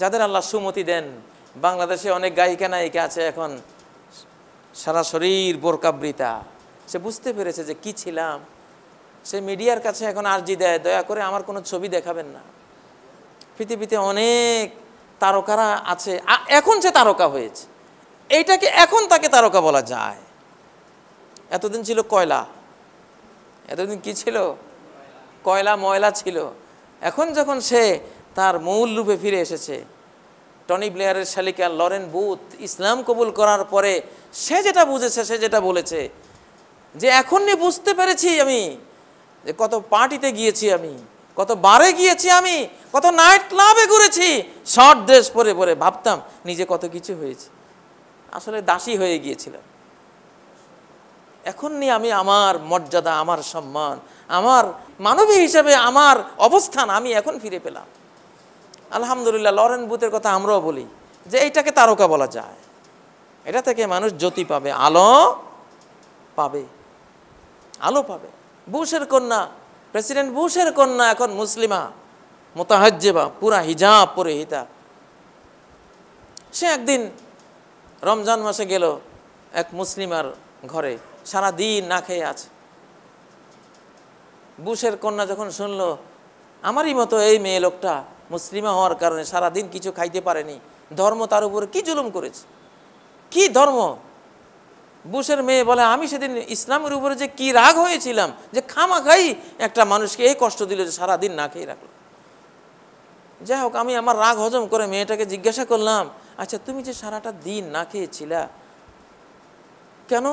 যাদের আল্লাহ সুমতি দেন, বাংলাদেশে অনেক গায়িকা নায়িকা আছে এখন সারা শরীর বোরকাবৃতা, সে বুঝতে পেরেছে যে কি ছিলাম। সে মিডিয়ার কাছে এখন আর্জি দেয়, দয়া করে আমার কোনো ছবি দেখাবেন না। পৃথিবীতে অনেক তারকারা আছে, এখন সে তারকা হয়েছে, এইটাকে এখন তাকে তারকা বলা যায়। এতদিন ছিল কয়লা, এতদিন কি ছিল? কয়লা, ময়লা ছিল। এখন যখন সে তার মূল রূপে ফিরে এসেছে, টনি ব্লেয়ারের শালিকা লরেন বুথ ইসলাম কবুল করার পরে সে যেটা বুঝেছে, সে যেটা বলেছে যে এখন বুঝতে পেরেছি আমি যে কত পার্টিতে গিয়েছি, আমি কত বারে গিয়েছি, আমি কত নাইট ক্লাবে ঘুরেছি, শর্ট ড্রেস পরে পরে ভাবতাম নিজে কত কিছু হয়েছে, আসলে দাসী হয়ে গিয়েছিলাম। এখন নিয়ে আমি আমার মর্যাদা, আমার সম্মান, আমার মানবী হিসেবে আমার অবস্থান আমি এখন ফিরে পেলাম। আলহামদুলিল্লাহ। লরেন বুথের কথা আমরাও বলি যে এইটাকে তারকা বলা যায়। এটা থেকে মানুষ জ্যোতি পাবে, আলো পাবে, আলো পাবে। বুশের কন্যা, প্রেসিডেন্ট বুশের কন্যা এখন মুসলিমা, মুতাহাজ্জিবা, পুরা হিজাব পরে হিতা। সে একদিন রমজান মাসে গেল এক মুসলিমার ঘরে, সারা দিন না খেয়ে আছে। বুশের কন্যা যখন শুনলো আমারই মতো এই মেয়ে লোকটা মুসলিমা হওয়ার কারণে সারাদিন কিছু খাইতে পারেনি, ধর্ম তার উপরে কি জুলুম করেছে, কি ধর্ম। বুশের মেয়ে বলে আমি সেদিন ইসলামের উপরে যে কি রাগ হয়েছিলাম, যে খামাখাই একটা মানুষকে এই কষ্ট দিল যে সারাদিন না খেয়ে রাখলো। যাই হোক, আমি আমার রাগ হজম করে মেয়েটাকে জিজ্ঞাসা করলাম, আচ্ছা তুমি যে সারাটা দিন না খেয়েছিলা কেন,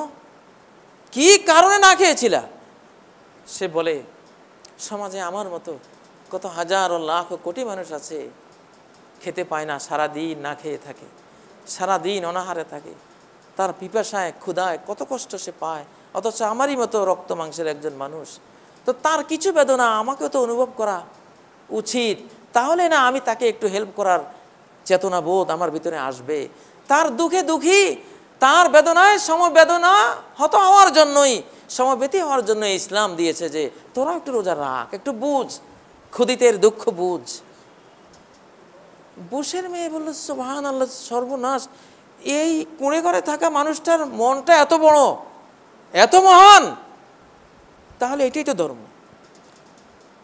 কি কারণে না খেয়েছিলা? সে বলে সমাজে আমার মতো কত হাজার ও লাখ ও কোটি মানুষ আছে, খেতে পায় না, সারাদিন না খেয়ে থাকে, সারাদিন অনাহারে থাকে, তার পিপাসায় ক্ষুধায় কত কষ্ট সে পায়, অথচ আমারই মতো রক্ত মাংসের একজন মানুষ, তো তার কিছু বেদনা আমাকেও তো অনুভব করা উচিত, তাহলে না আমি তাকে একটু হেল্প করার চেতনা বোধ আমার ভিতরে আসবে। তার দুঃখে দুঃখী, তার বেদনায় সমবেদনা হত হওয়ার জন্যই, সমবেতি হওয়ার জন্য ইসলাম দিয়েছে যে তোরা একটু রোজা রাখ, একটু বুঝ, ক্ষুদিতের দুঃখ বুঝ। বুশের মেয়ে বলল সুবহানাল্লাহ, সর্বনাশ, এই কুঁড়ে ঘরে থাকা মানুষটার মনটা এত বড়, এত মহান, তাহলে এটাই তো ধর্ম।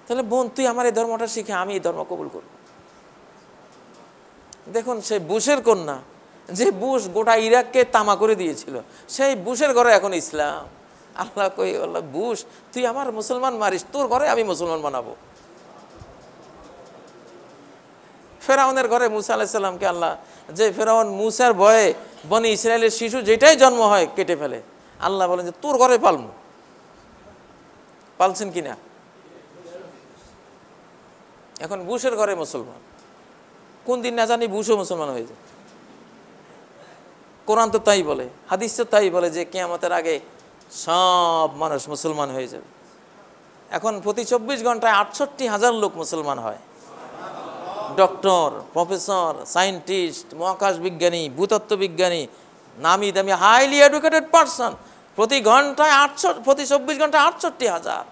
তাহলে বোন তুই আমার এই ধর্মটা শিখে আমি এই ধর্ম কবুল করব। দেখুন সেই বুশের কন্যা, যে বুশ গোটা ইরাককে তামা করে দিয়েছিল, সেই বুশের ঘরে এখন ইসলাম। আল্লাহ কই, আল্লাহ বুশ তুই আমার মুসলমান মারিস, তোর ঘরে আমি মুসলমান বানাবো। ফেরাউনের ঘরে মুসা আলাইহিস সালামকে আল্লাহ, যে ফেরাউন মুসার ভয়ে বনি ইসরায়েলের শিশু যেটাই জন্ম হয় কেটে ফেলে, আল্লাহ বলেন যে তোর ঘরে পালমু। পালছেন কিনা? এখন বুশের ঘরে মুসলমান। কোন দিন না জানি বুশও মুসলমান হয়ে যায়। কোরআন তো তাই বলে, হাদিস তো তাই বলে যে কিয়ামতের আগে সব মানুষ মুসলমান হয়ে যাবে। এখন প্রতি 24 ঘন্টায় 68,000 লোক মুসলমান হয়। ডক্টর, প্রফেসর, সায়েন্টিস্ট, মহাকাশ বিজ্ঞানী, ভূতত্ত্ব বিজ্ঞানী, নামি দামি হাইলি এডুকেটেড পারসন প্রতি 24 ঘন্টায় 68,000।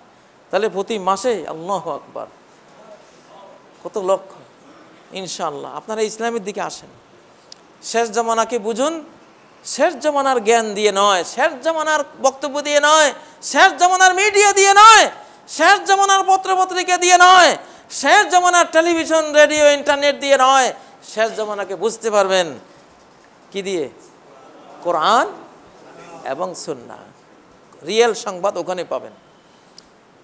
তাহলে প্রতি মাসে আল্লাহু আকবার কত লক্ষ। ইনশাআল্লাহ আপনারা ইসলামের দিকে আসেন, শেষ জামানাকে বুঝুন। শেষ জামানার জ্ঞান দিয়ে নয়, শেষ জামানার বক্তব্য দিয়ে নয়, শেষ জামানার মিডিয়া দিয়ে নয়, শেষ জামানার পত্রপত্রিকা দিয়ে নয়, শেষ জামানার টেলিভিশন, রেডিও, ইন্টারনেট দিয়ে নয়। শেষ জামানাকে বুঝতে পারবেন কি দিয়ে? কোরআন এবং সুন্নাহ। রিয়েল সংবাদ ওখানে পাবেন।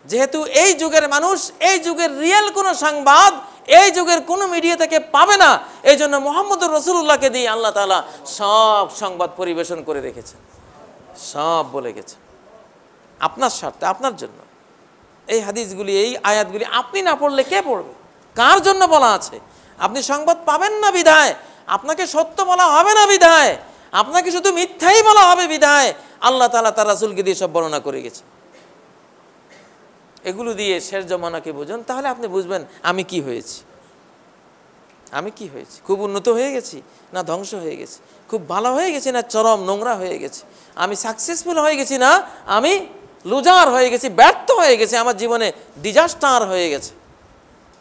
যেহেতু এই যুগের মানুষ এই যুগের রিয়েল কোনো সংবাদ এই যুগের কোনো মিডিয়া থেকে পাবে না, এই জন্য মুহাম্মদুর রাসূলুল্লাহকে দিয়ে আল্লাহ তাআলা সব সংবাদ পরিবেশন করে রেখেছেন, সব বলে গেছেন আপনার স্বার্থে, আপনার জন্য। এই হাদিসগুলি, এই আয়াতগুলি আপনি না পড়লে কে পড়বে? কার জন্য বলা আছে? আপনি সংবাদ পাবেন না বিধায়, আপনাকে সত্য বলা হবে না বিধায়, আপনাকে শুধু মিথ্যাই বলা হবে বিধায় আল্লাহ তাআলা তার রাসূলকে দিয়ে সব বর্ণনা করে গেছে। এগুলো দিয়ে শেষ জমানাকে বুঝুন, তাহলে আপনি বুঝবেন আমি কি হয়েছি, আমি কি হয়েছি। খুব উন্নত হয়ে গেছি না ধ্বংস হয়ে গেছি, খুব ভালো হয়ে গেছি না চরম নোংরা হয়ে গেছি, আমি সাকসেসফুল হয়ে গেছি না আমি লুজার হয়ে গেছি, ব্যর্থ হয়ে গেছি, আমার জীবনে ডিজাস্টার হয়ে গেছে।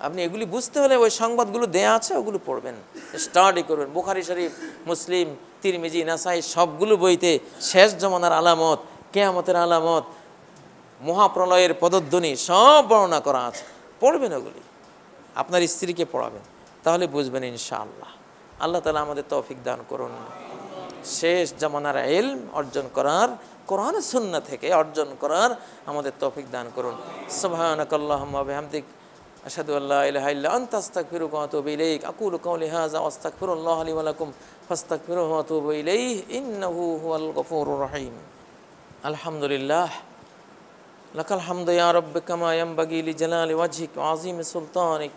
আপনি এগুলি বুঝতে হলে ওই সংবাদগুলো দেয়া আছে, ওগুলো পড়বেন, স্টাডি করবেন। বুখারী শরীফ, মুসলিম, তিরমিজি, নাসাই সবগুলো বইতে শেষ জমানার আলামত, কিয়ামতের আলামত, মহাপ্রলয়ের পদধ্বনি সব বর্ণনা করা আছে। পড়বেন ওগুলি, আপনার স্ত্রীকে পড়াবেন, তাহলে বুঝবেন ইনশাআল্লাহ। আল্লাহ তাআলা আমাদের তৌফিক দান করুন শেষ জামানার ইলম অর্জন করার, কোরআন সুন্নাহ থেকে অর্জন করার আমাদের তৌফিক দান করুন। সুবহানাকাল্লাহুম্মা ওয়া বিহামদিক আশহাদু আল্লা ইলাহা ইল্লা আনতা আস্তাগফিরুকা ওয়া আতুবু ইলাইক। আকুলু কাওলি হাযা ওয়া আস্তাগফিরুল্লাহ লি ওয়া লাকুম ফাস্তাগফিরুহু ওয়া আতুবু ইলাইহি ইন্নাহু হুয়াল গফুরুর রহিম। আলহামদুলিল্লাহ, লাকাল হামদু ইয়া রাব্বি কামা ইয়ানবাগি লিজালালি ওয়াজহিক ওয়া আযীমি সুলতানিক।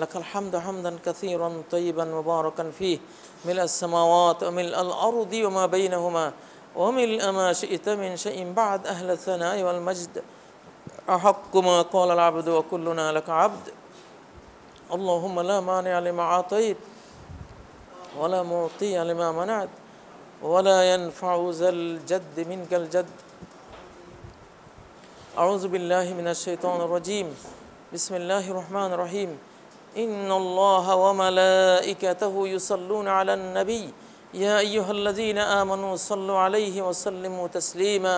লাকাল হামদু হামদান কাসীরান তাইয়িবান মুবারাকান ফীহি মিলাস সামাওয়াতি ওয়া মিলাল আরদি ওয়া মা বাইনাহুমা ওয়া মিলআ মা শি'তা মিন শাইইন বা'দ আহলা সানাই ওয়াল majd আহাক্কু মা ক্বালা আল আবদু ওয়া কুল্লুনা লাকা আবদ। আল্লাহুম্মা লা মানি'a লিমা আতাইত ওয়া লা মু'তিয়া লিমা মানা'ত ওয়া লা ইয়ানফা'ু যাল জাdd মিনকাল জাdd। أعوذ بالله من الشيطان الرجيم. بسم الله الرحمن الرحيم. إن الله وملائكته يصلون على النبي يا أيها الذين آمنوا صلوا عليه وسلموا تسليما.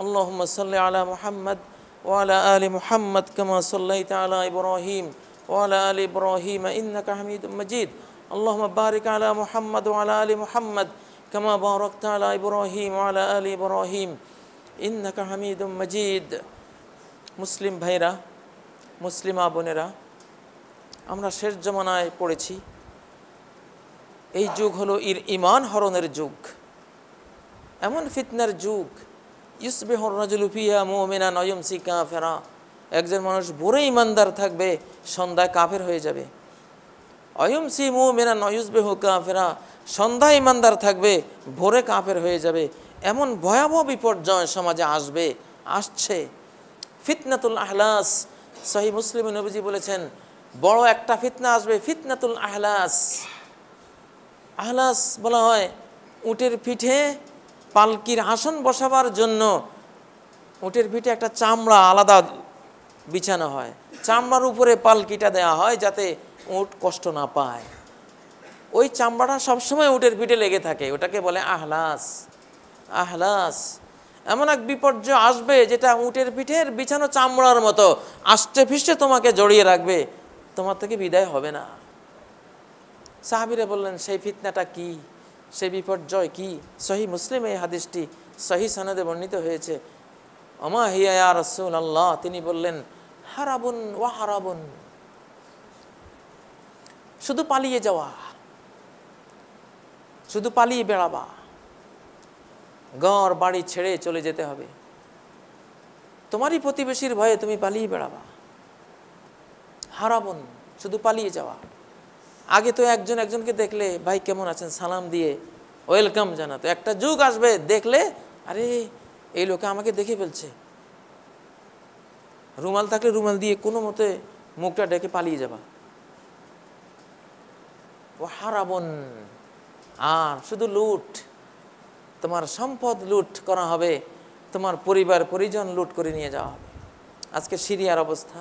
اللهم صل على محمد وعلى آل محمد كما صليت على إبراهيم وعلى آل إبراهيم إنك حميد مجيد. اللهم بارك على محمد وعلى آل محمد كما باركت على إبراهيم وعلى آل إبراهيم إنك حميد مجيد. মুসলিম ভাইরা, মুসলিমা বোনেরা, আমরা শেষ জমানায় পড়েছি। এই যুগ হলো ঈমান হরণের যুগ, এমন ফিতনার যুগ। ইউসবিহুর রাজুলু ফিহা মুমিনান ওয়া ইউমসি কাফিরা। একজন মানুষ ভোরে ইমানদার থাকবে, সন্ধ্যায় কাফের হয়ে যাবে। ওয়া ইউমসি মুমিনান ওয়া ইউসবিহু কাফিরা। সন্ধ্যায় ইমানদার থাকবে, ভোরে কাফের হয়ে যাবে। এমন ভয়াবহ বিপর্যয় সমাজে আসবে, আসছে। ফিতনাতুল আহলাস, সহিহ মুসলিমে নবীজি বলেছেন বড় একটা ফিতনা আসবে, ফিতনাতুল আহলাস। আহলাস বলা হয় উটের পিঠে পালকির আসন বসাবার জন্য উটের পিঠে একটা চামড়া আলাদা বিছানো হয়, চামড়ার উপরে পালকিটা দেওয়া হয় যাতে উট কষ্ট না পায়। ওই চামড়াটা সবসময় উটের পিঠে লেগে থাকে, ওটাকে বলে আহলাস। আহলাস এমন এক বিপর্যয় আসবে যেটা উটের পিঠের বিছানো চামড়ার মতো আষ্টে ফিষ্টে তোমাকে জড়িয়ে রাখবে, তোমার থেকে বিদায় হবে না। সাহাবীরা বললেন সেই ফিতনাটা কি, সেই বিপর্যয় কি? সহিহ মুসলিমে এই হাদিসটি সহিহ সনদে বর্ণিত হয়েছে। ওমা হিয়া ইয়া রাসূলুল্লাহ, তিনি বললেন হারাবুন ওয়া হারাবুন, শুধু পালিয়ে যাওয়া, শুধু পালিয়ে বেড়াবা, ঘর বাড়ি ছেড়ে চলে যেতে হবে, তোমারই প্রতিবেশীর ভয়ে তুমি পালিয়ে বেড়াবা। হারাবুন, শুধু পালিয়ে যাওয়া। আগে তো একজন একজনকে দেখলে ভাই কেমন আছেন সালাম দিয়ে ওয়েলকাম জানাতো। একটা যুগ আসবে দেখলে আরে এই লোকে আমাকে দেখে ফেলছে, রুমাল থাকলে রুমাল দিয়ে কোনো মতে মুখটা ডেকে পালিয়ে যাবা। ও হারাবন, আর শুধু লুট, তোমার সম্পদ লুট করা হবে, তোমার পরিবার পরিজন লুট করে নিয়ে যাওয়া হবে। আজকে সিরিয়ার অবস্থা,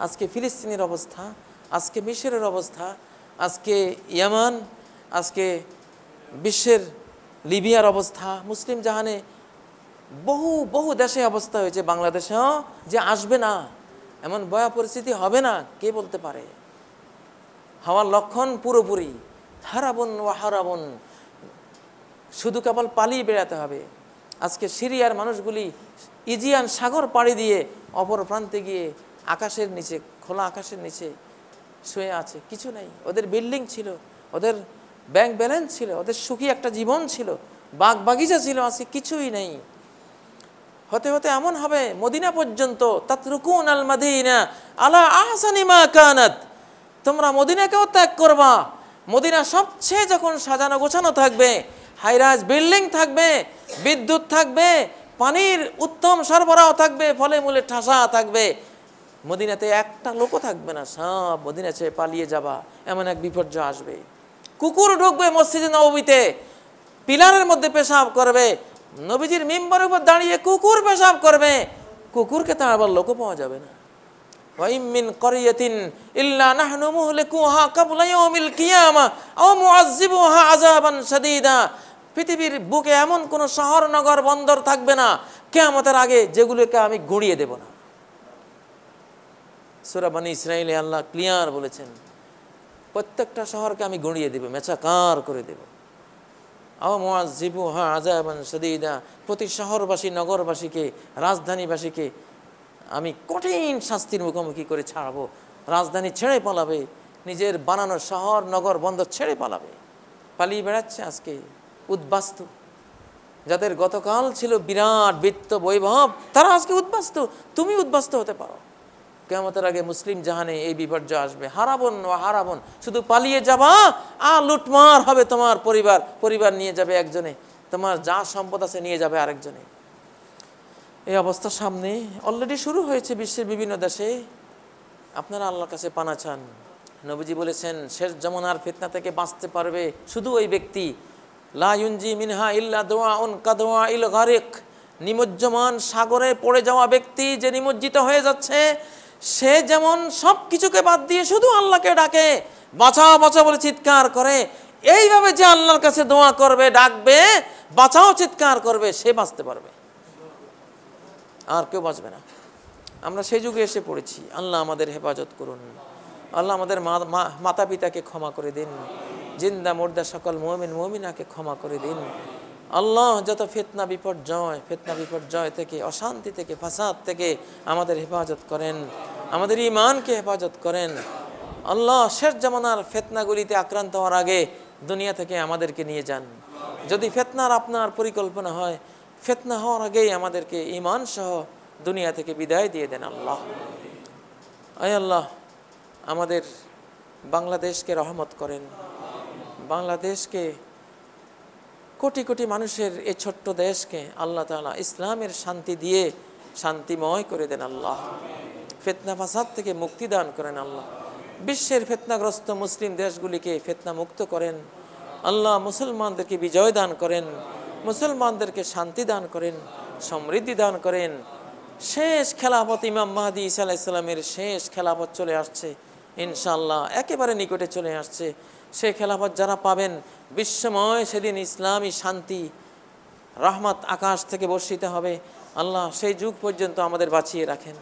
আজকে ফিলিস্তিনের অবস্থা, আজকে মিশরের অবস্থা, আজকে ইয়ামান, আজকে বিশ্বের লিবিয়ার অবস্থা, মুসলিম জাহানে বহু বহু দেশে অবস্থা হয়েছে, বাংলাদেশেও যে আসবে না এমন ভয়া পরিস্থিতি হবে না কে বলতে পারে। হওয়ার লক্ষণ পুরোপুরি। হারাবন ও হারাবন, শুধু কেবল পালিয়ে বেড়াতে হবে। আজকে সিরিয়ার মানুষগুলি ইজিয়ান সাগর পাড়ি দিয়ে অপর প্রান্তে গিয়ে আকাশের নিচে, খোলা আকাশের নিচে শুয়ে আছে, কিছু নেই। ওদের বিল্ডিং ছিল, ওদের ব্যাংক ব্যালেন্স ছিল, ওদের সুখী একটা জীবন ছিল, বাগ বাগিচা ছিল, আজকে কিছুই নেই। হতে হতে এমন হবে মদিনা পর্যন্ত, তাতরুকুন আল মাদিনা আলা আহসানি মা কানাত, তোমরা মদিনাকেও ত্যাগ করবা। মদিনা সবচেয়ে যখন সাজানো গোছানো থাকবে, হাইরাজ বিল্ডিং থাকবে, বিদ্যুৎ থাকবে, পানির উত্তম সরবরাহ থাকবে, ফলে মূলে ঠাসা থাকবে, মদিনাতে একটা লোকও থাকবে না, সব মদিনা ছেড়ে পালিয়ে যাবা, এমন এক বিপর্যয় আসবে। কুকুর ঢুকবে মসজিদে নববীতে, পিলারের মধ্যে পেশাব করবে, নবীজির মিম্বরের উপর দাঁড়িয়ে কুকুর পেশাব করবে, কুকুরকে তো আবার লোকও পাওয়া যাবে না। ওয়াইম মিন ক্বরিয়াতিন ইল্লা নাহনু মুহলিকুহা ক্বাবলা ইয়াউমিল কিয়ামা আও মুআযযিবুহা আযাবান শাদীদা, পৃথিবীর বুকে এমন কোন শহর নগর বন্দর থাকবে না কিয়ামতের আগে যেগুলোকে আমি গুঁড়িয়ে দেব না। সূরা বনী ইসরাঈলে আল্লাহ ক্লিয়ার বলেছেন, প্রত্যেকটা শহরকে আমি গুঁড়িয়ে দেব, মেচাকার করে দেব। আও মুআযযিবুহা আযাবান শাদীদা, প্রতি শহরবাসী নগরবাসীকে রাজধানীবাসীকে আমি কঠিন শাস্তির মুখোমুখি করে ছাড়বো। রাজধানী ছেড়ে পালাবে, নিজের বানানো শহর নগর বন্দর ছেড়ে পালাবে, পালিয়ে বেড়াচ্ছে আজকে উদ্বাস্তু। যাদের গতকাল ছিল বিরাট বিত্ত বৈভব, তারা আজকে উদ্বাস্তু। তুমি উদ্বাস্তু হতে পারো। কিয়ামতের আগে মুসলিম জাহানে এই বিপর্যয় আসবে। হারাবন ও হারাবন, শুধু পালিয়ে যাবা আর লুটমার হবে তোমার পরিবার, পরিবার নিয়ে যাবে একজনে, তোমার যা সম্পদ আছে নিয়ে যাবে আরেকজনে। এই অবস্থা সামনে অলরেডি শুরু হয়েছে বিশ্বের বিভিন্ন দেশে। আপনারা আল্লাহর কাছে পানা চান। নবীজি বলেছেন, শেষ জামানার ফিতনা থেকে বাঁচতে পারবে শুধু ওই ব্যক্তি, লা ইউনজি মিনহা ইল্লা দুআউন কাদওয়াইল গারিক, নিমজ্জমান সাগরে পড়ে যাওয়া ব্যক্তি যে নিমজ্জিত হয়ে যাচ্ছে, সে যেমন সব কিছুকে বাদ দিয়ে শুধু আল্লাহকে ডাকে, বাঁচাও বাঁচাও বলে চিৎকার করে, এইভাবে যে আল্লাহর কাছে দোয়া করবে, ডাকবে, বাঁচাও চিৎকার করবে, সে বাঁচতে পারবে, আর কেউ বাঁচবে না। আমরা সেই যুগে এসে পড়েছি। আল্লাহ আমাদের হেফাজত করুন। আল্লাহ আমাদের মাতা পিতাকে ক্ষমা করে দিন, জিন্দা মুর্দা সকল মুমিন মুমিনাকে ক্ষমা করে দিন। আল্লাহ যত ফিতনা বিপর্যয় থেকে, অশান্তি থেকে, ফাসাদ থেকে আমাদের হেফাজত করেন, আমাদের ঈমানকে হেফাজত করেন। আল্লাহ শেষ জামানার ফিতনাগুলিতে আক্রান্ত হওয়ার আগে দুনিয়া থেকে আমাদেরকে নিয়ে যান। যদি ফিতনার আপনার পরিকল্পনা হয়, ফিতনা হওয়ার আগেই আমাদেরকে ঈমান সহ দুনিয়া থেকে বিদায় দিয়ে দেন। আল্লাহ, আয় আল্লাহ, আমাদের বাংলাদেশকে রহমত করেন। বাংলাদেশকে, কোটি কোটি মানুষের এই ছোট্ট দেশকে আল্লাহ তাআলা ইসলামের শান্তি দিয়ে শান্তিময় করে দেন। আল্লাহ, ফিতনা ফাসাদ থেকে মুক্তি দান করেন। আল্লাহ, বিশ্বের ফিতনাগ্রস্ত মুসলিম দেশগুলিকে ফিতনা মুক্ত করেন। আল্লাহ, মুসলমানদেরকে বিজয় দান করেন, মুসলমানদেরকে শান্তি দান করেন, সমৃদ্ধি দান করেন। শেষ খেলাফত ইমাম মাহদী ঈসা আলাইহিস সালামের শেষ খেলাফত চলে আসছে ইনশাআল্লাহ, একেবারে নিকটে চলে আসছে। সেই খেলাফত যারা পাবেন, বিশ্বময় সেদিন ইসলামী শান্তি রহমত আকাশ থেকে বর্ষিত হবে। আল্লাহ, সেই যুগ পর্যন্ত আমাদের বাঁচিয়ে রাখেন,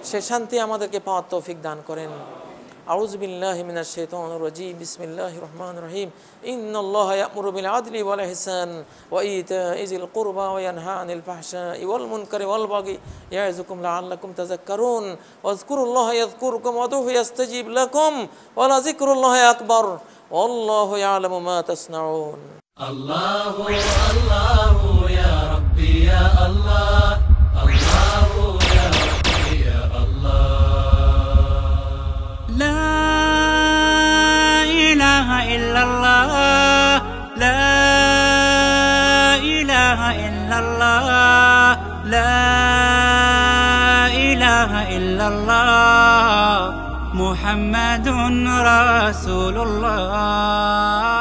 সেই শান্তি আমাদেরকে পাওয়ার তৌফিক দান করেন। আউযু বিল্লাহি মিনাশ শাইতানির রাজীম, বিসমিল্লাহির রহমানির রহিম। ইন্নাল্লাহা ইয়া'মুরু বিল আদলি ওয়াল ইহসান ওয়া ইতা'i যিল কুরবা ওয়া ইয়ানহা আনিল ফাহশাই ওয়াল মুনকারি ওয়াল বাগি ইয়া'যুকুম লা'আল্লাকুম তাযাক্কারুন ওয়াজকুরুল্লাহা ইয়াযকুরকুম ওয়াদউহু ইস্তাজিব লাকুম ওয়া লাযিকরুল্লাহি আকবার ওয়াল্লাহু ইয়া'লামু মা তাসনাউন। আল্লাহু আল্লাহু ইয়া রাব্বি ইয়া আল্লাহ, আল্লাহু ইয়া রাব্বি ইয়া আল্লাহ। লা ইলাহা إله إلا الله لا إله إلا الله لا إله إلا الله محمد رسول الله